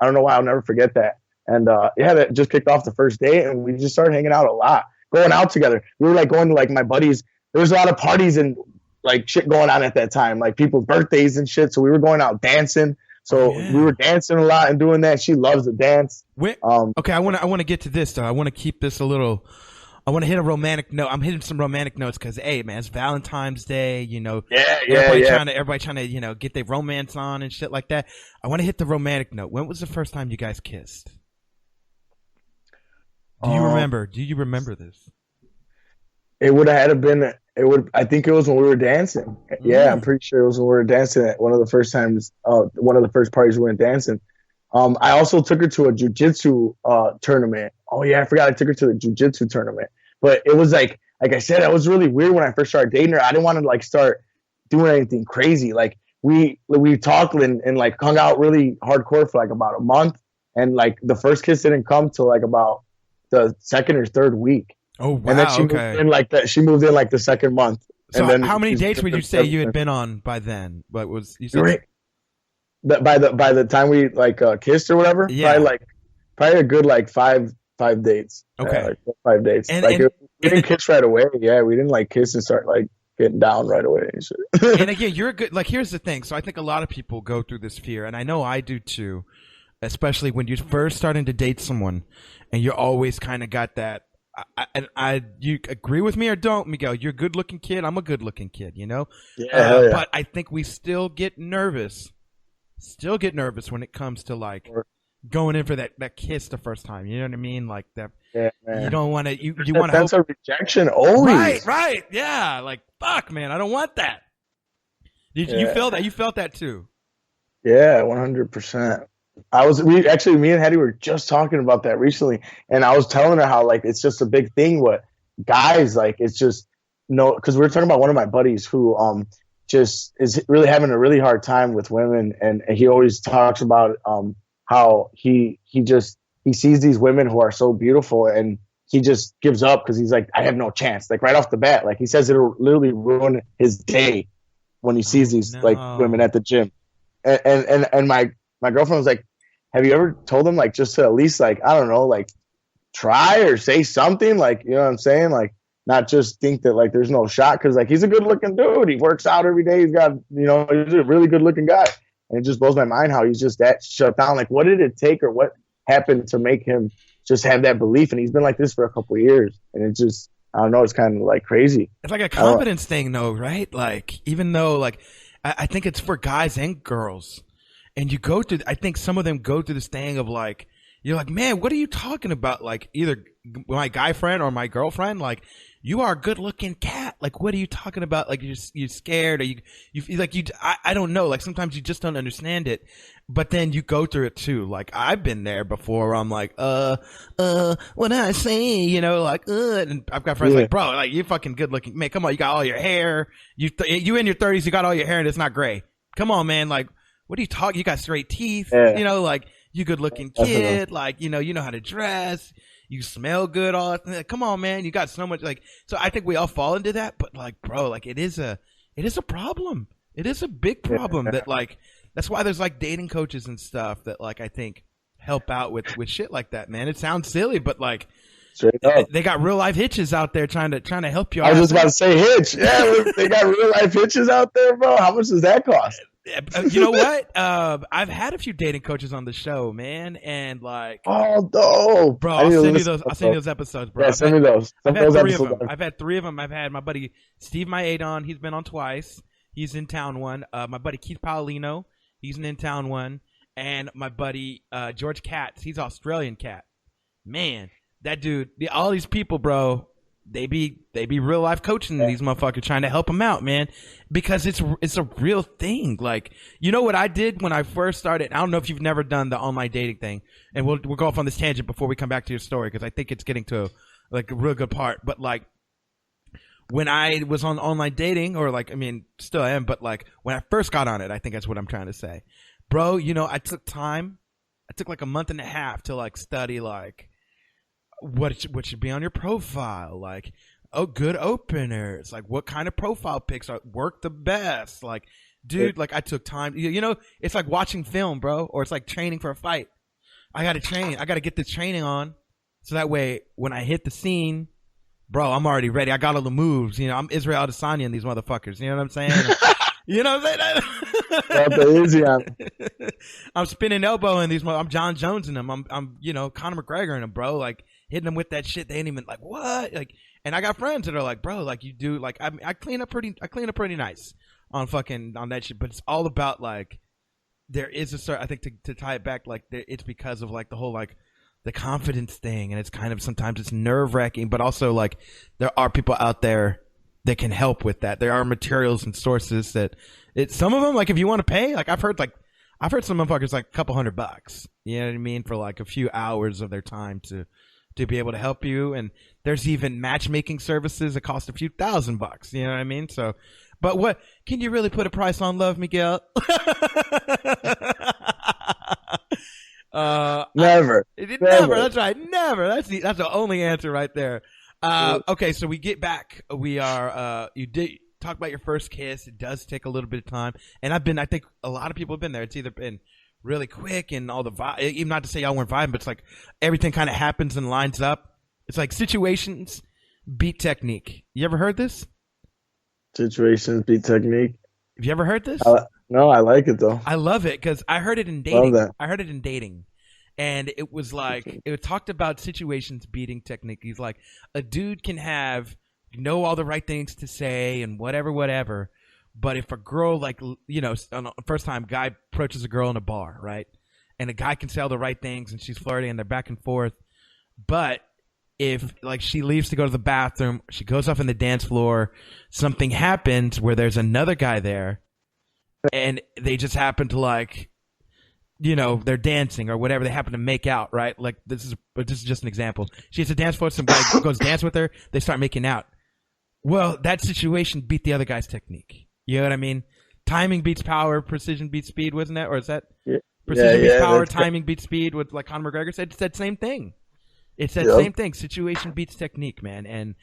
don't know why I'll never forget that. And that just kicked off the first day, and we just started hanging out a lot, going out together. We were like going to like my buddies. There was a lot of parties and like shit going on at that time, like people's birthdays and shit. So we were going out dancing. So we were dancing a lot and doing that. She loves to dance.
Okay, I want to get to this though. I want to keep this a little. I want to hit a romantic note. I'm hitting some romantic notes because, hey, man, it's Valentine's Day. Everybody trying to get their romance on and shit like that. I want to hit the romantic note. When was the first time you guys kissed? Do you remember? Do you remember this?
It would have had to been. I think it was when we were dancing. Yeah, I'm pretty sure it was when we were dancing at one of the first times. One of the first parties we went dancing. I also took her to a jiu-jitsu tournament. Oh yeah, I forgot I took her to the jiu-jitsu tournament. But it was like I said, it was really weird when I first started dating her. I didn't want to like start doing anything crazy. Like we talked and like hung out really hardcore for like about a month, and like the first kiss didn't come till like about the second or third week.
Oh wow!
And then she moved in like that. She moved in like the second month.
So
and then
how many dates would you say you had been on by then? What was you said?
By the time we like kissed or whatever? Yeah, probably a good like five dates.
Okay,
5 dates. We didn't kiss right away. Yeah, we didn't like kiss and start like getting down right away and shit.
And again, you're a good. Like, here's the thing. So I think a lot of people go through this fear, and I know I do too. Especially when you're first starting to date someone, and you're always kind of got that. You agree with me or don't, Miguel? You're a good-looking kid. I'm a good-looking kid, you know.
Yeah.
But I think we still get nervous. When it comes to like going in for that kiss the first time. You know what I mean? Like that. Yeah, man. You don't want to. You want to.
That's a rejection always.
Right. Yeah. Like fuck, man. I don't want that. You feel that? You felt that too.
Yeah, 100%. Me and Hetty were just talking about that recently, and I was telling her how like it's just a big thing what guys like. It's just because we were talking about one of my buddies who just is really having a really hard time with women, and he always talks about how he sees these women who are so beautiful, and he just gives up because he's like, I have no chance. Like right off the bat, like he says it'll literally ruin his day when he sees these like women at the gym, and my girlfriend was like, have you ever told him like just to at least like, I don't know, like try or say something, like, you know what I'm saying? Like not just think that like there's no shot, because like he's a good looking dude. He works out every day. He's got, he's a really good looking guy. And it just blows my mind how he's just that shut down. Like what did it take or what happened to make him just have that belief? And he's been like this for a couple of years. And it just, I don't know, it's kind of like crazy.
It's like a confidence thing though, right? Like even though like I think it's for guys and girls. and you go through. I think some of them go through this thing of like, you're like, man, what are you talking about? Like either my guy friend or my girlfriend, like you are a good looking cat. Like, what are you talking about? Like you're scared or you feel like I don't know. Like sometimes you just don't understand it, but then you go through it too. Like I've been there before where I'm like, what did I say? You know, like, and I've got friends like, bro, like you fucking good looking, man. Come on. You got all your hair. You in your 30s, you got all your hair and it's not gray. Come on, man. Like, what are you talking? You got straight teeth, you know, like you good looking kid. Like, you know how to dress. You smell good. All that. Come on, man. You got so much like, so I think we all fall into that, but like, bro, like it is a problem. It is a big problem that like, that's why there's like dating coaches and stuff that like, I think help out with shit like that, man. It sounds silly, but like, they got real life hitches out there trying to help you out.
I was just about to say hitch. Yeah, they got real life hitches out there, bro. How much does that cost?
You know what? I've had a few dating coaches on the show, man, and like,
oh, dope,
bro. I'll send you those. I'll send you those episodes, bro.
Yeah, send me those.
I've had three of them. I've had three of them. I've had my buddy Steve Maedon. He's been on twice. He's in town one. My buddy Keith Paolino. He's an in town one, and my buddy George Katz. He's Australian cat. Man, that dude. All these people, bro. They be real life coaching these motherfuckers, trying to help them out, man, because it's a real thing. Like, you know what I did when I first started? I don't know if you've never done the online dating thing, and we'll go off on this tangent before we come back to your story because I think it's getting to like a real good part. But like when I was on online dating, or like, I mean, still am, but like when I first got on it, I think that's what I'm trying to say, bro. You know, I took time. I took like a month and a half to like study like what should be on your profile, like good openers, like what kind of profile pics work the best, like dude, like I took time, you know, it's like watching film, bro, or it's like training for a fight. I gotta get this training on so that way when I hit the scene, bro, I'm already ready. I got all the moves, you know. I'm Israel Adesanya in these motherfuckers, you know what I'm saying? You know what I'm saying?
Easy on.
I'm spinning elbow in these. I'm John Jones in them. I'm you know, Conor McGregor in them, bro. Like hitting them with that shit. They ain't even like what. Like, and I got friends that are like, bro, like you do. Like I clean up pretty nice on that shit. But it's all about like there is a certain. I think to tie it back, like it's because of like the whole like the confidence thing, and it's kind of sometimes it's nerve wracking, but also like there are people out there that can help with that. There are materials and sources that some of them, like if you want to pay, like I've heard some motherfuckers like a couple $100, you know what I mean? For like a few hours of their time to be able to help you. And there's even matchmaking services that cost a few $1,000, you know what I mean? So, but what, can you really put a price on love, Miguel?
Never.
Never. That's right. Never. That's the only answer right there. Okay, so we get back. We are. You did talk about your first kiss. It does take a little bit of time, and I think a lot of people have been there. It's either been really quick and all the vibe. Even not to say y'all weren't vibing, but it's like everything kind of happens and lines up. It's like situations beat technique. You ever heard this?
Situations beat technique.
Have you ever heard this?
No, I like it though.
I love it because I heard it in dating. I heard it in dating. And it was like, it talked about situations beating technique. He's like, a dude can know all the right things to say and whatever. But if a girl, like, you know, on the first time, guy approaches a girl in a bar, right? And a guy can say all the right things and she's flirting and they're back and forth. But if, like, she leaves to go to the bathroom, she goes off on the dance floor, something happens where there's another guy there and they just happen to, like, you know, they're dancing or whatever. They happen to make out, right? Like this is just an example. She has to dance for some guy goes dance with her. They start making out. Well, that situation beat the other guy's technique. You know what I mean? Timing beats power, precision beats speed, wasn't that? Or is that precision beats power, timing beats speed? With like Conor McGregor said, it's that same thing. It's that same thing. Situation beats technique, man.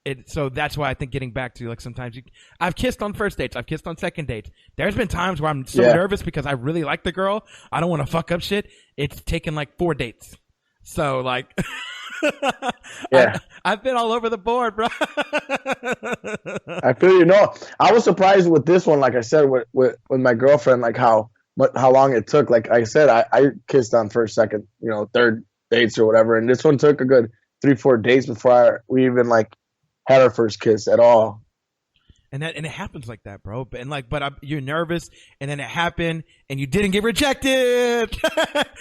And so that's why I think getting back to like sometimes I've kissed on first dates. I've kissed on second dates. There's been times where I'm so nervous because I really like the girl. I don't want to fuck up shit. It's taken like 4 dates. So like, I've been all over the board, bro.
I feel you. No, I was surprised with this one. Like I said, with my girlfriend, like how long it took. Like I said, I kissed on first, second, you know, third dates or whatever. And this one took a good 3-4 dates before we even like had our first kiss at all.
And it happens like that, bro. But you're nervous, and then it happened, and you didn't get rejected.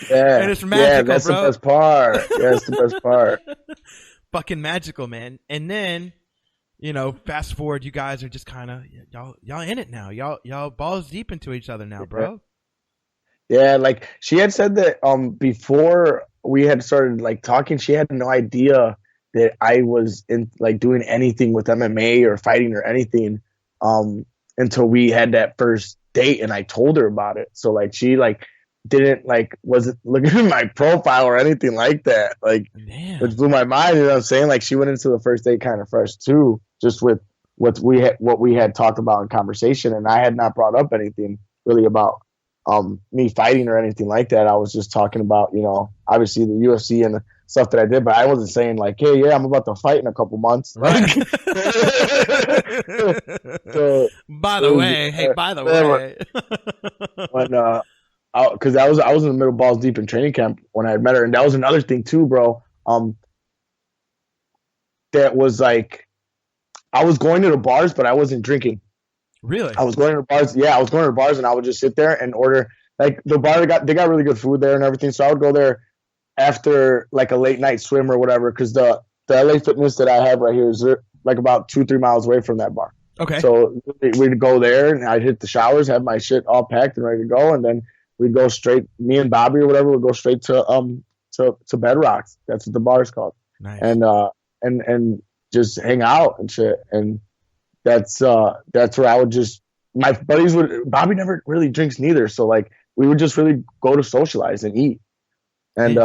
Yeah,
and it's magical,
yeah, that's
bro.
the best part. That's the best part.
Fucking magical, man. And then, fast forward, you guys are just kind of y'all in it now. Y'all balls deep into each other now, bro.
Yeah, like she had said that before we had started like talking, she had no idea that I was in like doing anything with MMA or fighting or anything until we had that first date and I told her about it. So like she like didn't like wasn't looking at my profile or anything like that. Like which blew my mind, you know what I'm saying? Like she went into the first date kind of fresh too, just with what we had talked about in conversation, and I had not brought up anything really about me fighting or anything like that. I was just talking about, obviously the UFC and the stuff that I did, but I wasn't saying like, hey, yeah, I'm about to fight in a couple months.
Right.
So,
by the way,
when because I was in the middle balls deep in training camp when I had met her, and that was another thing too, bro. That was like I was going to the bars, but I wasn't drinking.
Really?
I was going to the bars. Yeah, I was going to the bars, and I would just sit there and order. Like the bar, they got really good food there and everything. So I would go there after like a late night swim or whatever, because the LA Fitness that I have right here is like about 2-3 miles away from that bar.
Okay.
So we'd go there, and I'd hit the showers, have my shit all packed and ready to go, and then we'd go straight. Me and Bobby or whatever would go straight to Bedrocks. That's what the bar is called.
Nice.
And just hang out and shit. And that's where I would just, my buddies would, Bobby never really drinks neither. So like we would just really go to socialize and eat. And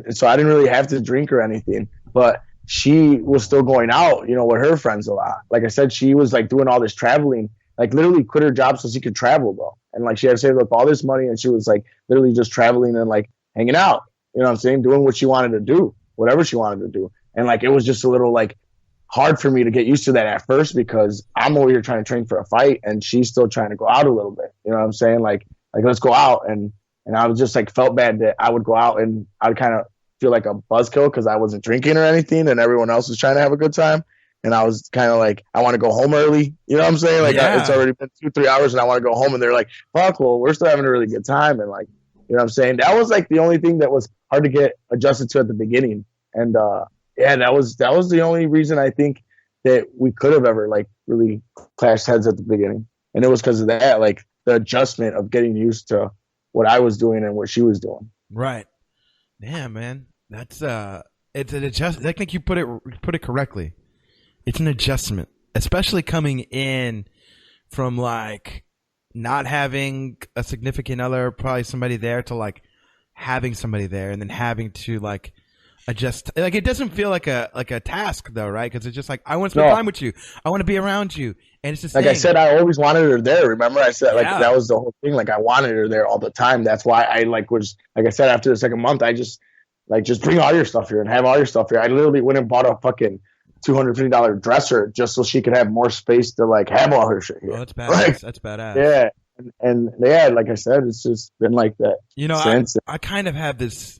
so I didn't really have to drink or anything, but she was still going out, with her friends a lot. Like I said, she was like doing all this traveling, like literally quit her job so she could travel, bro. And like she had saved up all this money, and she was like literally just traveling and like hanging out, you know what I'm saying? Doing what she wanted to do, whatever she wanted to do. And like, it was just a little like hard for me to get used to that at first, because I'm over here trying to train for a fight and she's still trying to go out a little bit. You know what I'm saying? Like let's go out. And I was just like, felt bad that I would go out and I'd kind of feel like a buzzkill because I wasn't drinking or anything, and everyone else was trying to have a good time. And I was kind of like, I want to go home early. You know what I'm saying? Like it's already been 2-3 hours and I want to go home. And they're like, fuck, well, we're still having a really good time. And like, you know what I'm saying? That was like the only thing that was hard to get adjusted to at the beginning. And, that was the only reason I think that we could have ever like really clashed heads at the beginning. And it was because of that, like the adjustment of getting used to what I was doing and what she was doing.
Right. Yeah, man. That's it's an adjustment. I think you put it correctly. It's an adjustment, especially coming in from like not having a significant other, probably somebody there, to like having somebody there and then having to like adjust. Like it doesn't feel like a task though, right? Because it's just like, I want to spend time with you. I want to be around you. And it's just
like I said, I always wanted her there. Remember, I said like that was the whole thing. Like I wanted her there all the time. That's why I like was like I said, after the second month, I just bring all your stuff here and have all your stuff here. I literally went and bought a fucking $250 dresser just so she could have more space to like have all her shit here.
Oh, that's badass.
Like,
that's badass.
Yeah. And yeah, like I said, it's just been like that. Since.
I kind of have this,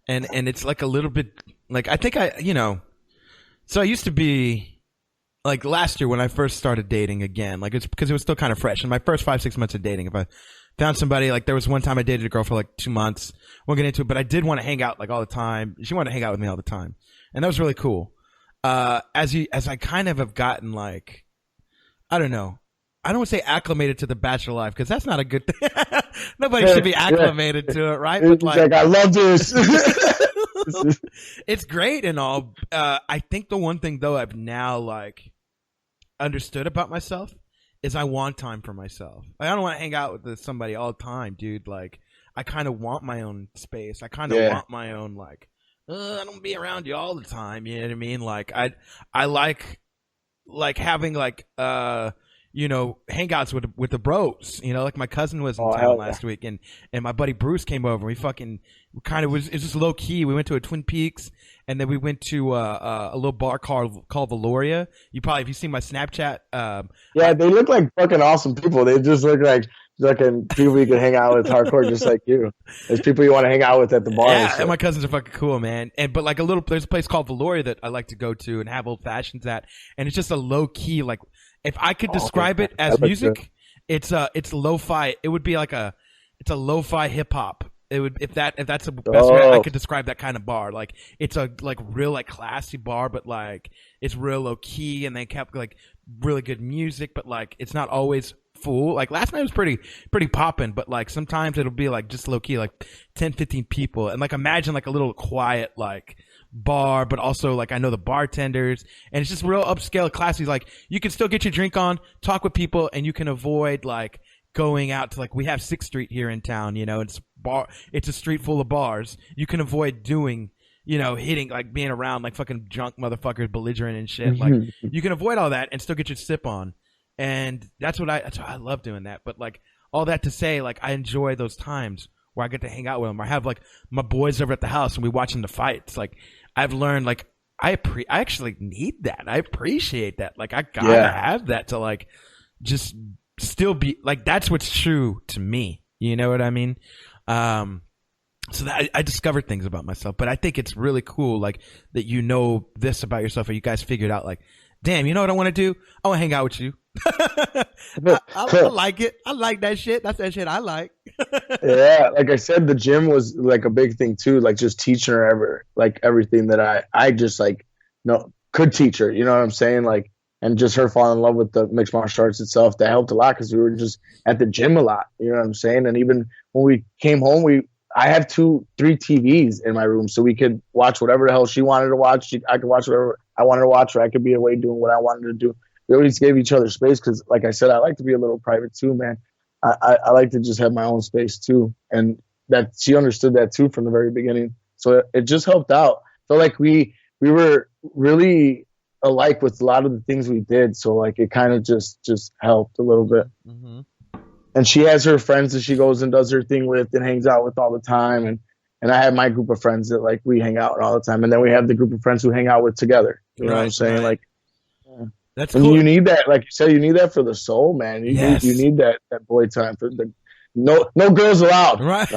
and it's like a little bit like, I think so I used to be like last year when I first started dating again, like it's because it was still kind of fresh in my first 5-6 months of dating. If I found somebody, like there was one time I dated a girl for like 2 months, won't get into it, but I did want to hang out like all the time. She wanted to hang out with me all the time. And that was really cool. As I kind of have gotten like, I don't know. I don't want to say acclimated to the bachelor life, because that's not a good thing. Nobody should be acclimated to it, right? But
like I love this.
It's great and all. I think the one thing though I've now like understood about myself is I want time for myself. Like, I don't want to hang out with somebody all the time, dude. Like I kind of want my own space. I kind of want my own like. I don't be around you all the time. You know what I mean? Like I like having like hangouts with the bros. Like my cousin was in town last week, and my buddy Bruce came over. We fucking kind of it was just low key. We went to a Twin Peaks, and then we went to a little bar called Valoria. If you see my Snapchat,
they look like fucking awesome people. They just look like fucking people you can hang out with hardcore, just like you. There's people you want to hang out with at the bar.
Yeah, and my cousins are fucking cool, man. But there's a place called Valoria that I like to go to and have old fashions at, and it's just a low key like. If I could describe it as music, it's lo-fi. It would be like it's a lo-fi hip hop. It would if that's the best way I could describe that kind of bar. Like it's a like real like classy bar, but like it's real low key, and they kept like really good music, but like it's not always full. Like last night was pretty poppin', but like sometimes it'll be like just low key, like 10, 15 people, and like imagine like a little quiet like bar, but also like I know the bartenders, and it's just real upscale, classy. Like you can still get your drink on, talk with people, and you can avoid like going out to like we have 6th Street here in town, you know, it's a street full of bars. You can avoid doing, you know, hitting like being around like fucking drunk motherfuckers belligerent and shit. Like you can avoid all that and still get your sip on. And that's why I love doing that. But like all that to say, like I enjoy those times where I get to hang out with them. I have like my boys over at the house and we watching the fights. Like I've learned like I actually need that. I appreciate that. Like I gotta have that to like just still be like that's what's true to me. You know what I mean? So that I discovered things about myself, but I think it's really cool, like that you know this about yourself, or you guys figured out, like, damn, you know what I want to do? I want to hang out with you. I like it. I like that shit. That's that shit I like.
Yeah, like I said, the gym was like a big thing too. Like just teaching her like everything that I just like, could teach her. You know what I'm saying? Like, and just her falling in love with the mixed martial arts itself, that helped a lot because we were just at the gym a lot. You know what I'm saying? And even when we came home, I have 2-3 TVs in my room, so we could watch whatever the hell she wanted to watch. I could watch whatever I wanted to watch, or I could be away doing what I wanted to do. We always gave each other space because, like I said, I like to be a little private too, man. I like to just have my own space too, and that she understood that too from the very beginning. So it just helped out. So like we were really alike with a lot of the things we did. So like it kind of just helped a little bit. Mm-hmm. And she has her friends that she goes and does her thing with and hangs out with all the time. And I have my group of friends that like we hang out all the time. And then we have the group of friends who hang out with together. You know what I'm saying? Right. Like,
that's
and
cool.
You need that, like you said, you need that for the soul, man. You need that boy time for the no girls allowed.
Right.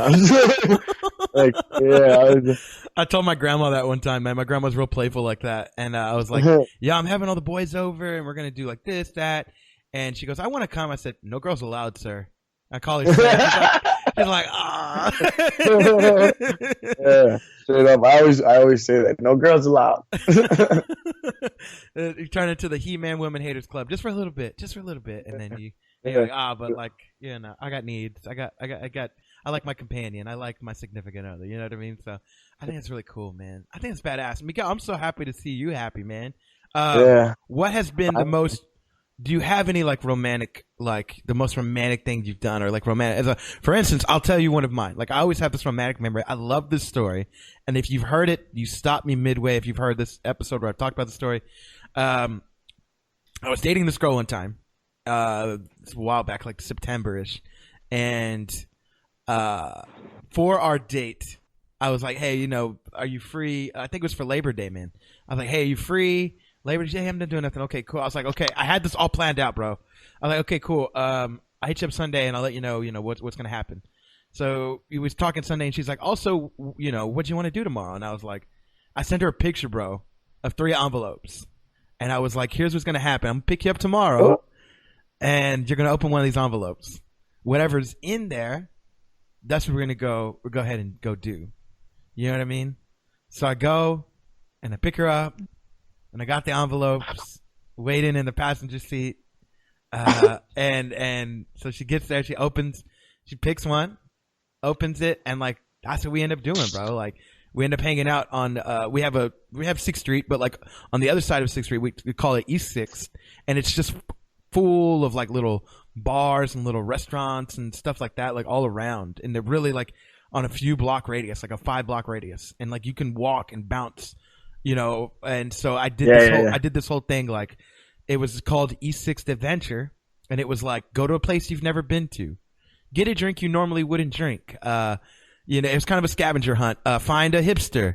Like, yeah.
I told my grandma that one time, man. My grandma's real playful like that. And I was like, yeah, I'm having all the boys over and we're going to do like this, that. And she goes, I want to come. I said, no girls allowed, sir. I call her sir. She's like, ah.
Yeah, straight up. I always say that. No girls allowed.
You turn into the He-Man Women Haters Club just for a little bit. And then you're like, but like, you know, I got needs. I like my companion. I like my significant other. You know what I mean? So I think it's really cool, man. I think it's badass. Miguel, I'm so happy to see you happy, man. What has been the most, do you have any like romantic, like the most romantic things you've done, or like romantic, for instance, I'll tell you one of mine. Like I always have this romantic memory. I love this story. And if you've heard it, you stop me midway. If you've heard this episode where I've talked about the story, I was dating this girl one time, a while back, like September-ish. And, for our date, I was like, hey, you know, are you free? I think it was for Labor Day, man. I was like, hey, are you free? Labor Day, hey, I'm not doing nothing. Okay, cool. I was like, okay, I had this all planned out, bro. I was like, okay, cool. I hit you up Sunday and I'll let you know, what's going to happen. So we was talking Sunday and she's like, also, you know, what do you want to do tomorrow? And I was like, I sent her a picture, bro, of 3 envelopes. And I was like, here's what's going to happen. I'm going to pick you up tomorrow and you're going to open one of these envelopes. Whatever's in there, that's what we're going to go ahead and go do. You know what I mean? So I go and I pick her up. And I got the envelopes waiting in the passenger seat. And so she gets there, she picks one, opens it, and like that's what we end up doing, bro. Like we end up hanging out on we have 6th Street, but like on the other side of 6th Street, we call it East 6th, and it's just full of like little bars and little restaurants and stuff like that, like all around. And they're really like on a few block radius, like a 5-block radius. And like you can walk and bounce. You know, and so I did I did this whole thing, like it was called East 6th Adventure, and it was like go to a place you've never been to, get a drink you normally wouldn't drink. You know, it was kind of a scavenger hunt. Find a hipster,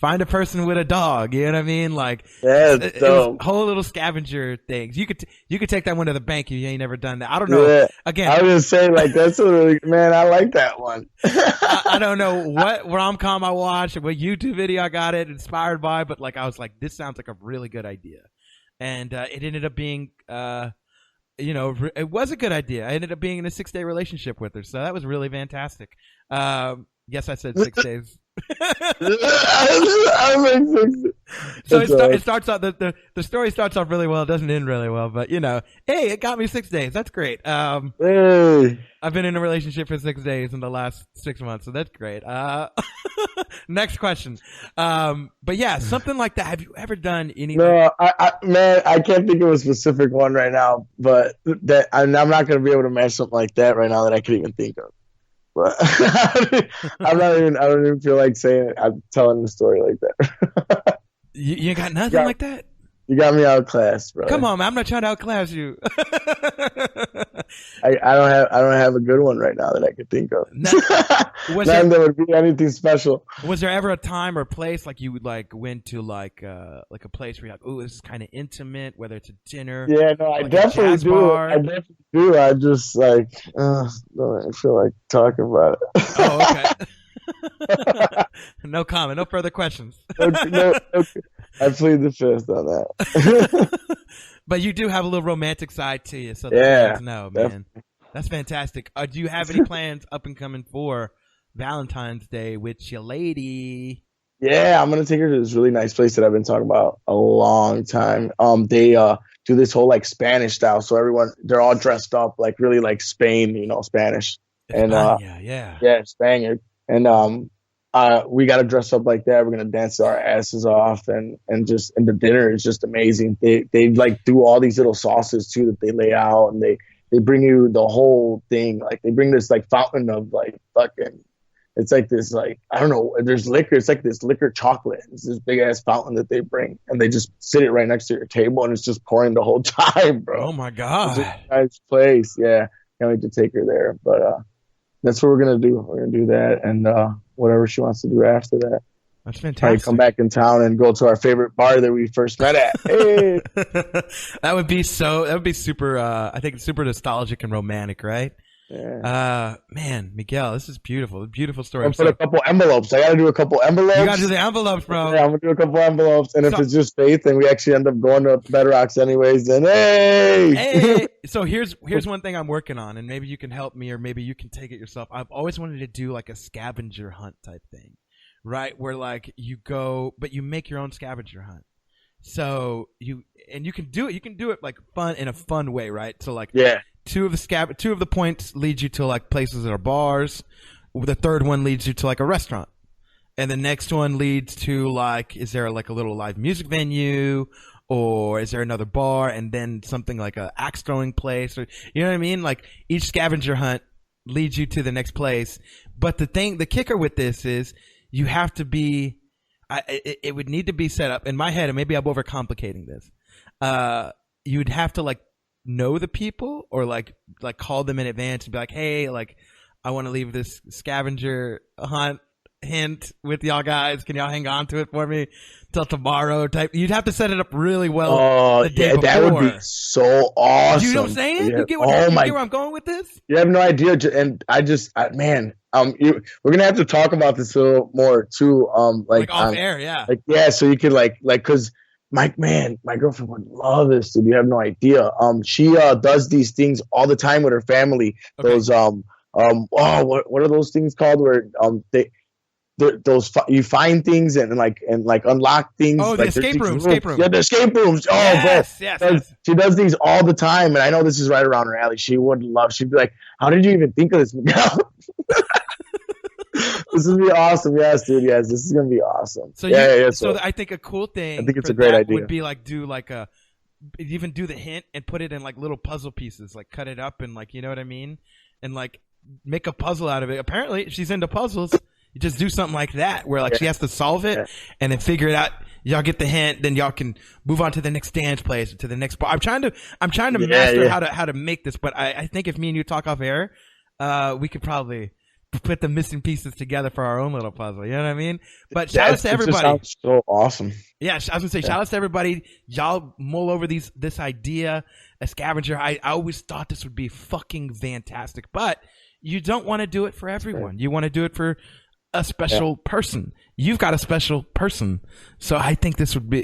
find a person with a dog. You know what I mean? Like it was whole little scavenger things. You could take that one to the bank if you ain't never done that. I don't know.
Yeah.
Again,
I was gonna say like that's really, man. I like that one.
I don't know what rom-com I watched or what YouTube video I got it inspired by, but like I was like, this sounds like a really good idea, and it ended up being it was a good idea. I ended up being in a 6-day relationship with her, so that was really fantastic. Yes, I said 6 days. So it starts off the story starts off really well. It doesn't end really well, but hey, it got me 6 days. That's great.
Hey.
I've been in a relationship for 6 days in the last 6 months, so that's great. Next question. But yeah, something like that. Have you ever done anything?
No, I can't think of a specific one right now, but that I'm not going to be able to match something like that right now that I could even think of. But I don't even feel like saying it. I'm telling the story like that.
You got nothing like that?
You got me outclassed, bro.
Come on, man. I'm not trying to outclass you.
I don't have a good one right now that I could think of. None that would be anything special.
Was there ever a time or place like you would went to like a place where you're like, ooh, this is kind of intimate, whether it's a dinner?
Yeah, no, I definitely do. I definitely do. I just I feel like talking about it.
Oh, okay. No comment. No further questions.
Okay. I plead the fifth on that.
But you do have a little romantic side to you, so
yeah,
no, man. Definitely. That's fantastic. Do you have any plans up and coming for Valentine's Day with your lady?
Yeah, I'm gonna take her to this really nice place that I've been talking about a long time. They do this whole Spanish style, so they're all dressed up really like Spain, Spanish. Yeah, Spaniard. And we got to dress up like that. We're going to dance our asses off and the dinner is just amazing. They do all these little sauces too that they lay out, and they bring you the whole thing. They bring this fountain of fucking, it's this I don't know, there's liquor. It's this liquor chocolate. It's this big ass fountain that they bring, and they just sit it right next to your table, and it's just pouring the whole time, bro.
Oh my God.
It's a nice place. Yeah. Can't wait to take her there. But, that's what we're going to do. We're going to do that and whatever she wants to do after that.
That's fantastic.
Probably come back in town and go to our favorite bar that we first met at. Hey.
That would be super, I think it's super nostalgic and romantic, right?
Yeah.
Man, Miguel, this is beautiful. Beautiful story.
I'll put a couple envelopes. I got to do a couple envelopes.
You got to do the envelopes, bro.
Yeah, I'm going to do a couple envelopes. And if it's just faith and we actually end up going to Bedrocks anyways, then hey.
So here's one thing I'm working on, and maybe you can help me or maybe you can take it yourself. I've always wanted to do a scavenger hunt type thing, right? Where you go, but you make your own scavenger hunt. So you can do it. You can do it fun in a fun way, right? So
yeah.
Two of the points lead you to places that are bars. The third one leads you to a restaurant, and the next one leads to is there a little live music venue, or is there another bar, and then something like a axe throwing place, or you know what I mean? Each scavenger hunt leads you to the next place. But the kicker with this is you have to be. It would need to be set up in my head, and maybe I'm overcomplicating this. You'd have to know the people or call them in advance and be like, hey, I want to leave this scavenger hunt hint with y'all guys. Can y'all hang on to it for me till tomorrow? You'd have to set it up really well. The day before. That would be
so awesome.
You know what I'm saying? Yeah. You get where I'm going with this?
You have no idea. And we're gonna have to talk about this a little more too.
Off air, yeah.
So you could because my girlfriend would love this, dude. You have no idea. She does these things all the time with her family. Okay. Those what are those things called? Where you find things and unlock things.
Oh, the escape rooms.
Yeah, the escape rooms. Oh,
yes,
bro.
Yes.
She does these all the time, and I know this is right around her alley. She'd be like, "How did you even think of this, Miguel?" This is gonna be awesome. Yes, dude. Yes, this is gonna be awesome.
So so I think a cool thing.
I think it's a great idea.
Would be do even do the hint and put it in little puzzle pieces, cut it up and you know what I mean, and make a puzzle out of it. Apparently, if she's into puzzles, you just do something like that where she has to solve it and then figure it out. Y'all get the hint, then y'all can move on to the next dance place or to the next bar. I'm trying to master how to make this, but I think if me and you talk off air, we could probably put the missing pieces together for our own little puzzle. You know what I mean? But shout out to everybody.
It sounds so awesome.
Yeah, I was gonna say shout out to everybody. Y'all mull over this idea, a scavenger. I always thought this would be fucking fantastic, but you don't want to do it for everyone. You want to do it for a special person. You've got a special person, so I think this would be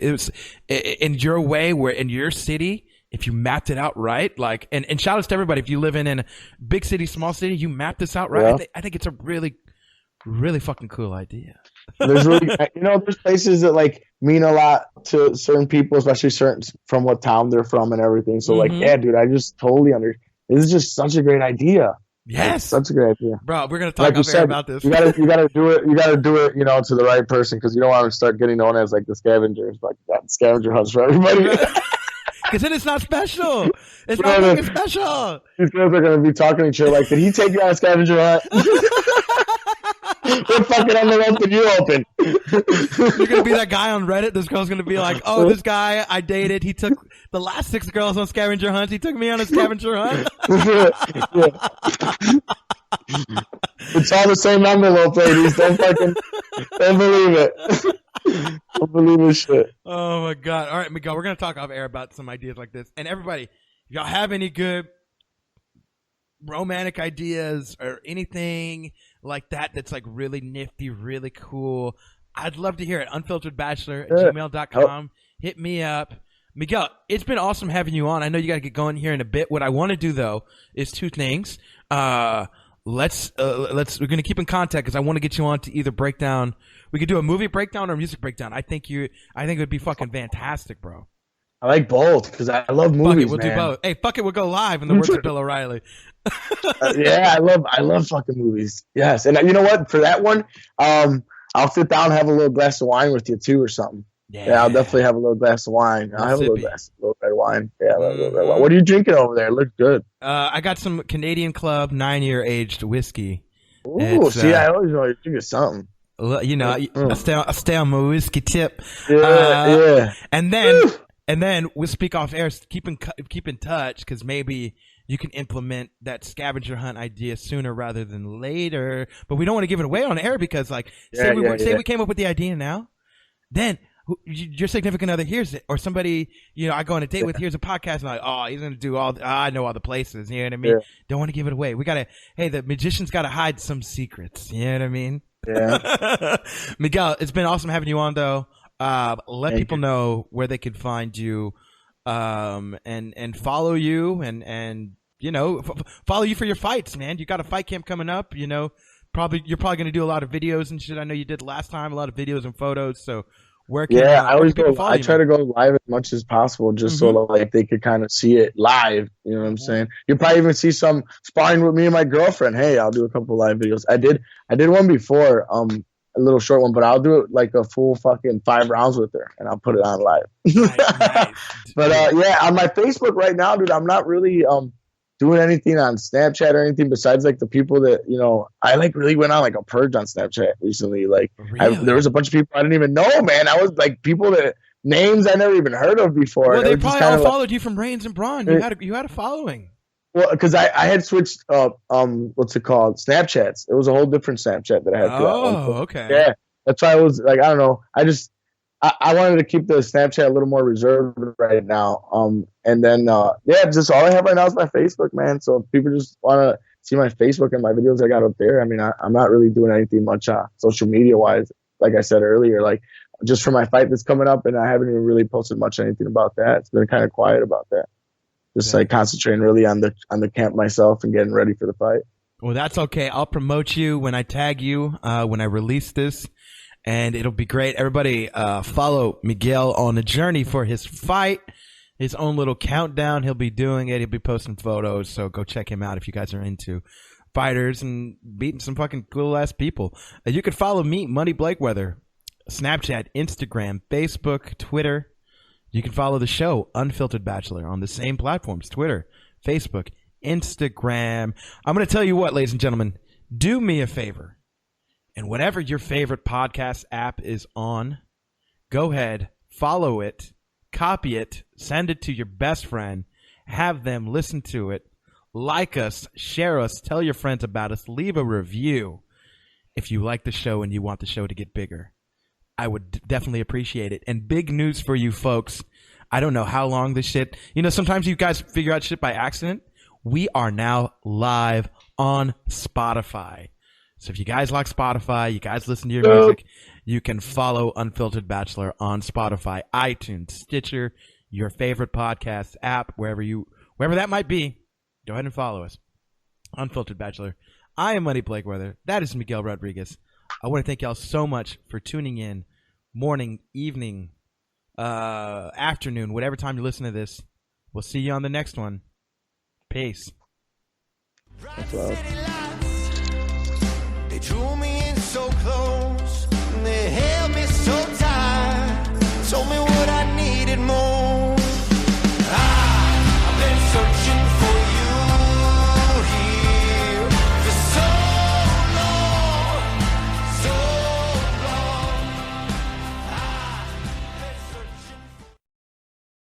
in your way, where in your city if you mapped it out right, like, and shout outs to everybody. If you live in a big city, small city, you map this out right.
Yeah.
I think it's a really, really fucking cool idea.
There's really, there's places that like mean a lot to certain people, especially certain from what town they're from and everything. So like, yeah, dude, I just totally this is just such a great idea.
Yes,
such a great idea,
bro. We're gonna talk about this.
You gotta do it. You gotta do it, to the right person, because you don't want to start getting known as like the scavengers, like that scavenger hunts for everybody.
Because then it's not special. It's not fucking special.
These girls are gonna be talking to each other like, did he take you on a scavenger hunt? What fucking envelope did you open?
You're gonna be that guy on Reddit. This girl's gonna be like, "Oh, this guy I dated. He took the last 6 girls on scavenger hunts. He took me on a scavenger hunt."
It's all the same envelope, ladies. Don't believe it. Don't believe this shit.
Oh my god! All right, Miguel, we're gonna talk off air about some ideas like this. And everybody, if y'all have any good romantic ideas or anything like that's like really nifty, really cool, I'd love to hear it. unfilteredbachelor@gmail.com. Hit me up. Miguel, it's been awesome having you on. I know you got to get going here in a bit. What I want to do though is 2 things. We're going to keep in contact because I want to get you on to either breakdown. We could do a movie breakdown or a music breakdown. I think it would be fucking fantastic, bro.
I like both because I love movies.
Fuck it, we'll do both. Hey, fuck it, we'll go live in the words of Bill O'Reilly.
Yeah, I love fucking movies. Yes, and you know what? For that one, I'll sit down and have a little glass of wine with you too, or something. Yeah, I'll definitely have a little glass of wine. I'll have a little red wine. Yeah, a little red wine. What are you drinking over there? It looks good.
I got some Canadian Club 9-year aged whiskey.
Ooh, see, I always know you're drinking something.
I stay on my whiskey tip.
Yeah.
And then we'll speak off air. Keep in touch because maybe you can implement that scavenger hunt idea sooner rather than later. But we don't want to give it away on air because, like, say we came up with the idea now, then your significant other hears it, or somebody I go on a date with hears a podcast and like, oh, he's gonna do I know all the places. You know what I mean? Yeah. Don't want to give it away. The magician's got to hide some secrets. You know what I mean?
Yeah.
Miguel, it's been awesome having you on though. Let people know where they can find you, and follow you and follow you for your fights, man. You got a fight camp coming up, you're probably going to do a lot of videos and shit. I know you did last time, a lot of videos and photos. So where can
I always go. I try to go live as much as possible, just so like they could kind of see it live. You know what I'm saying? You'll probably even see some sparring with me and my girlfriend. Hey, I'll do a couple live videos. I did one before, a little short one, but I'll do it like a full fucking 5 rounds with her, and I'll put it on live. Nice. But on my Facebook right now, dude, I'm not really doing anything on Snapchat or anything besides like the people that I like really went on like a purge on Snapchat recently. Like there was a bunch of people I didn't even know, man. I was like people that names I never even heard of before.
Well, they probably all followed you from Reigns and Braun. You had a following.
Well, because I had switched what's it called? Snapchats. It was a whole different Snapchat that I had.
Okay.
Yeah, that's why I was like, I don't know. I wanted to keep the Snapchat a little more reserved right now. And then just all I have right now is my Facebook, man. So if people just want to see my Facebook and my videos I got up there, I mean, I'm not really doing anything much social media wise. Like I said earlier, like just for my fight that's coming up, and I haven't even really posted much anything about that. It's been kind of quiet about that. Just like concentrating really on the camp myself and getting ready for the fight.
Well, that's okay. I'll promote you when I tag you when I release this. And it'll be great. Everybody follow Miguel on the journey for his fight, his own little countdown. He'll be doing it. He'll be posting photos. So go check him out if you guys are into fighters and beating some fucking cool-ass people. You can follow me, Money Blakeweather, Snapchat, Instagram, Facebook, Twitter. You can follow the show, Unfiltered Bachelor, on the same platforms, Twitter, Facebook, Instagram. I'm going to tell you what, ladies and gentlemen, do me a favor. And whatever your favorite podcast app is on, go ahead, follow it, copy it, send it to your best friend, have them listen to it, like us, share us, tell your friends about us, leave a review if you like the show and you want the show to get bigger. I would definitely appreciate it. And big news for you folks. I don't know how long this shit, sometimes you guys figure out shit by accident. We are now live on Spotify. So if you guys like Spotify, you guys listen to your music, you can follow Unfiltered Bachelor on Spotify, iTunes, Stitcher, your favorite podcast app, wherever that might be. Go ahead and follow us. Unfiltered Bachelor. I am Money Blakeweather. That is Miguel Rodriquez. I want to thank y'all so much for tuning in. Morning, evening, afternoon, whatever time you listen to this. We'll see you on the next one. Peace.
That's love.
They drew me in so close. They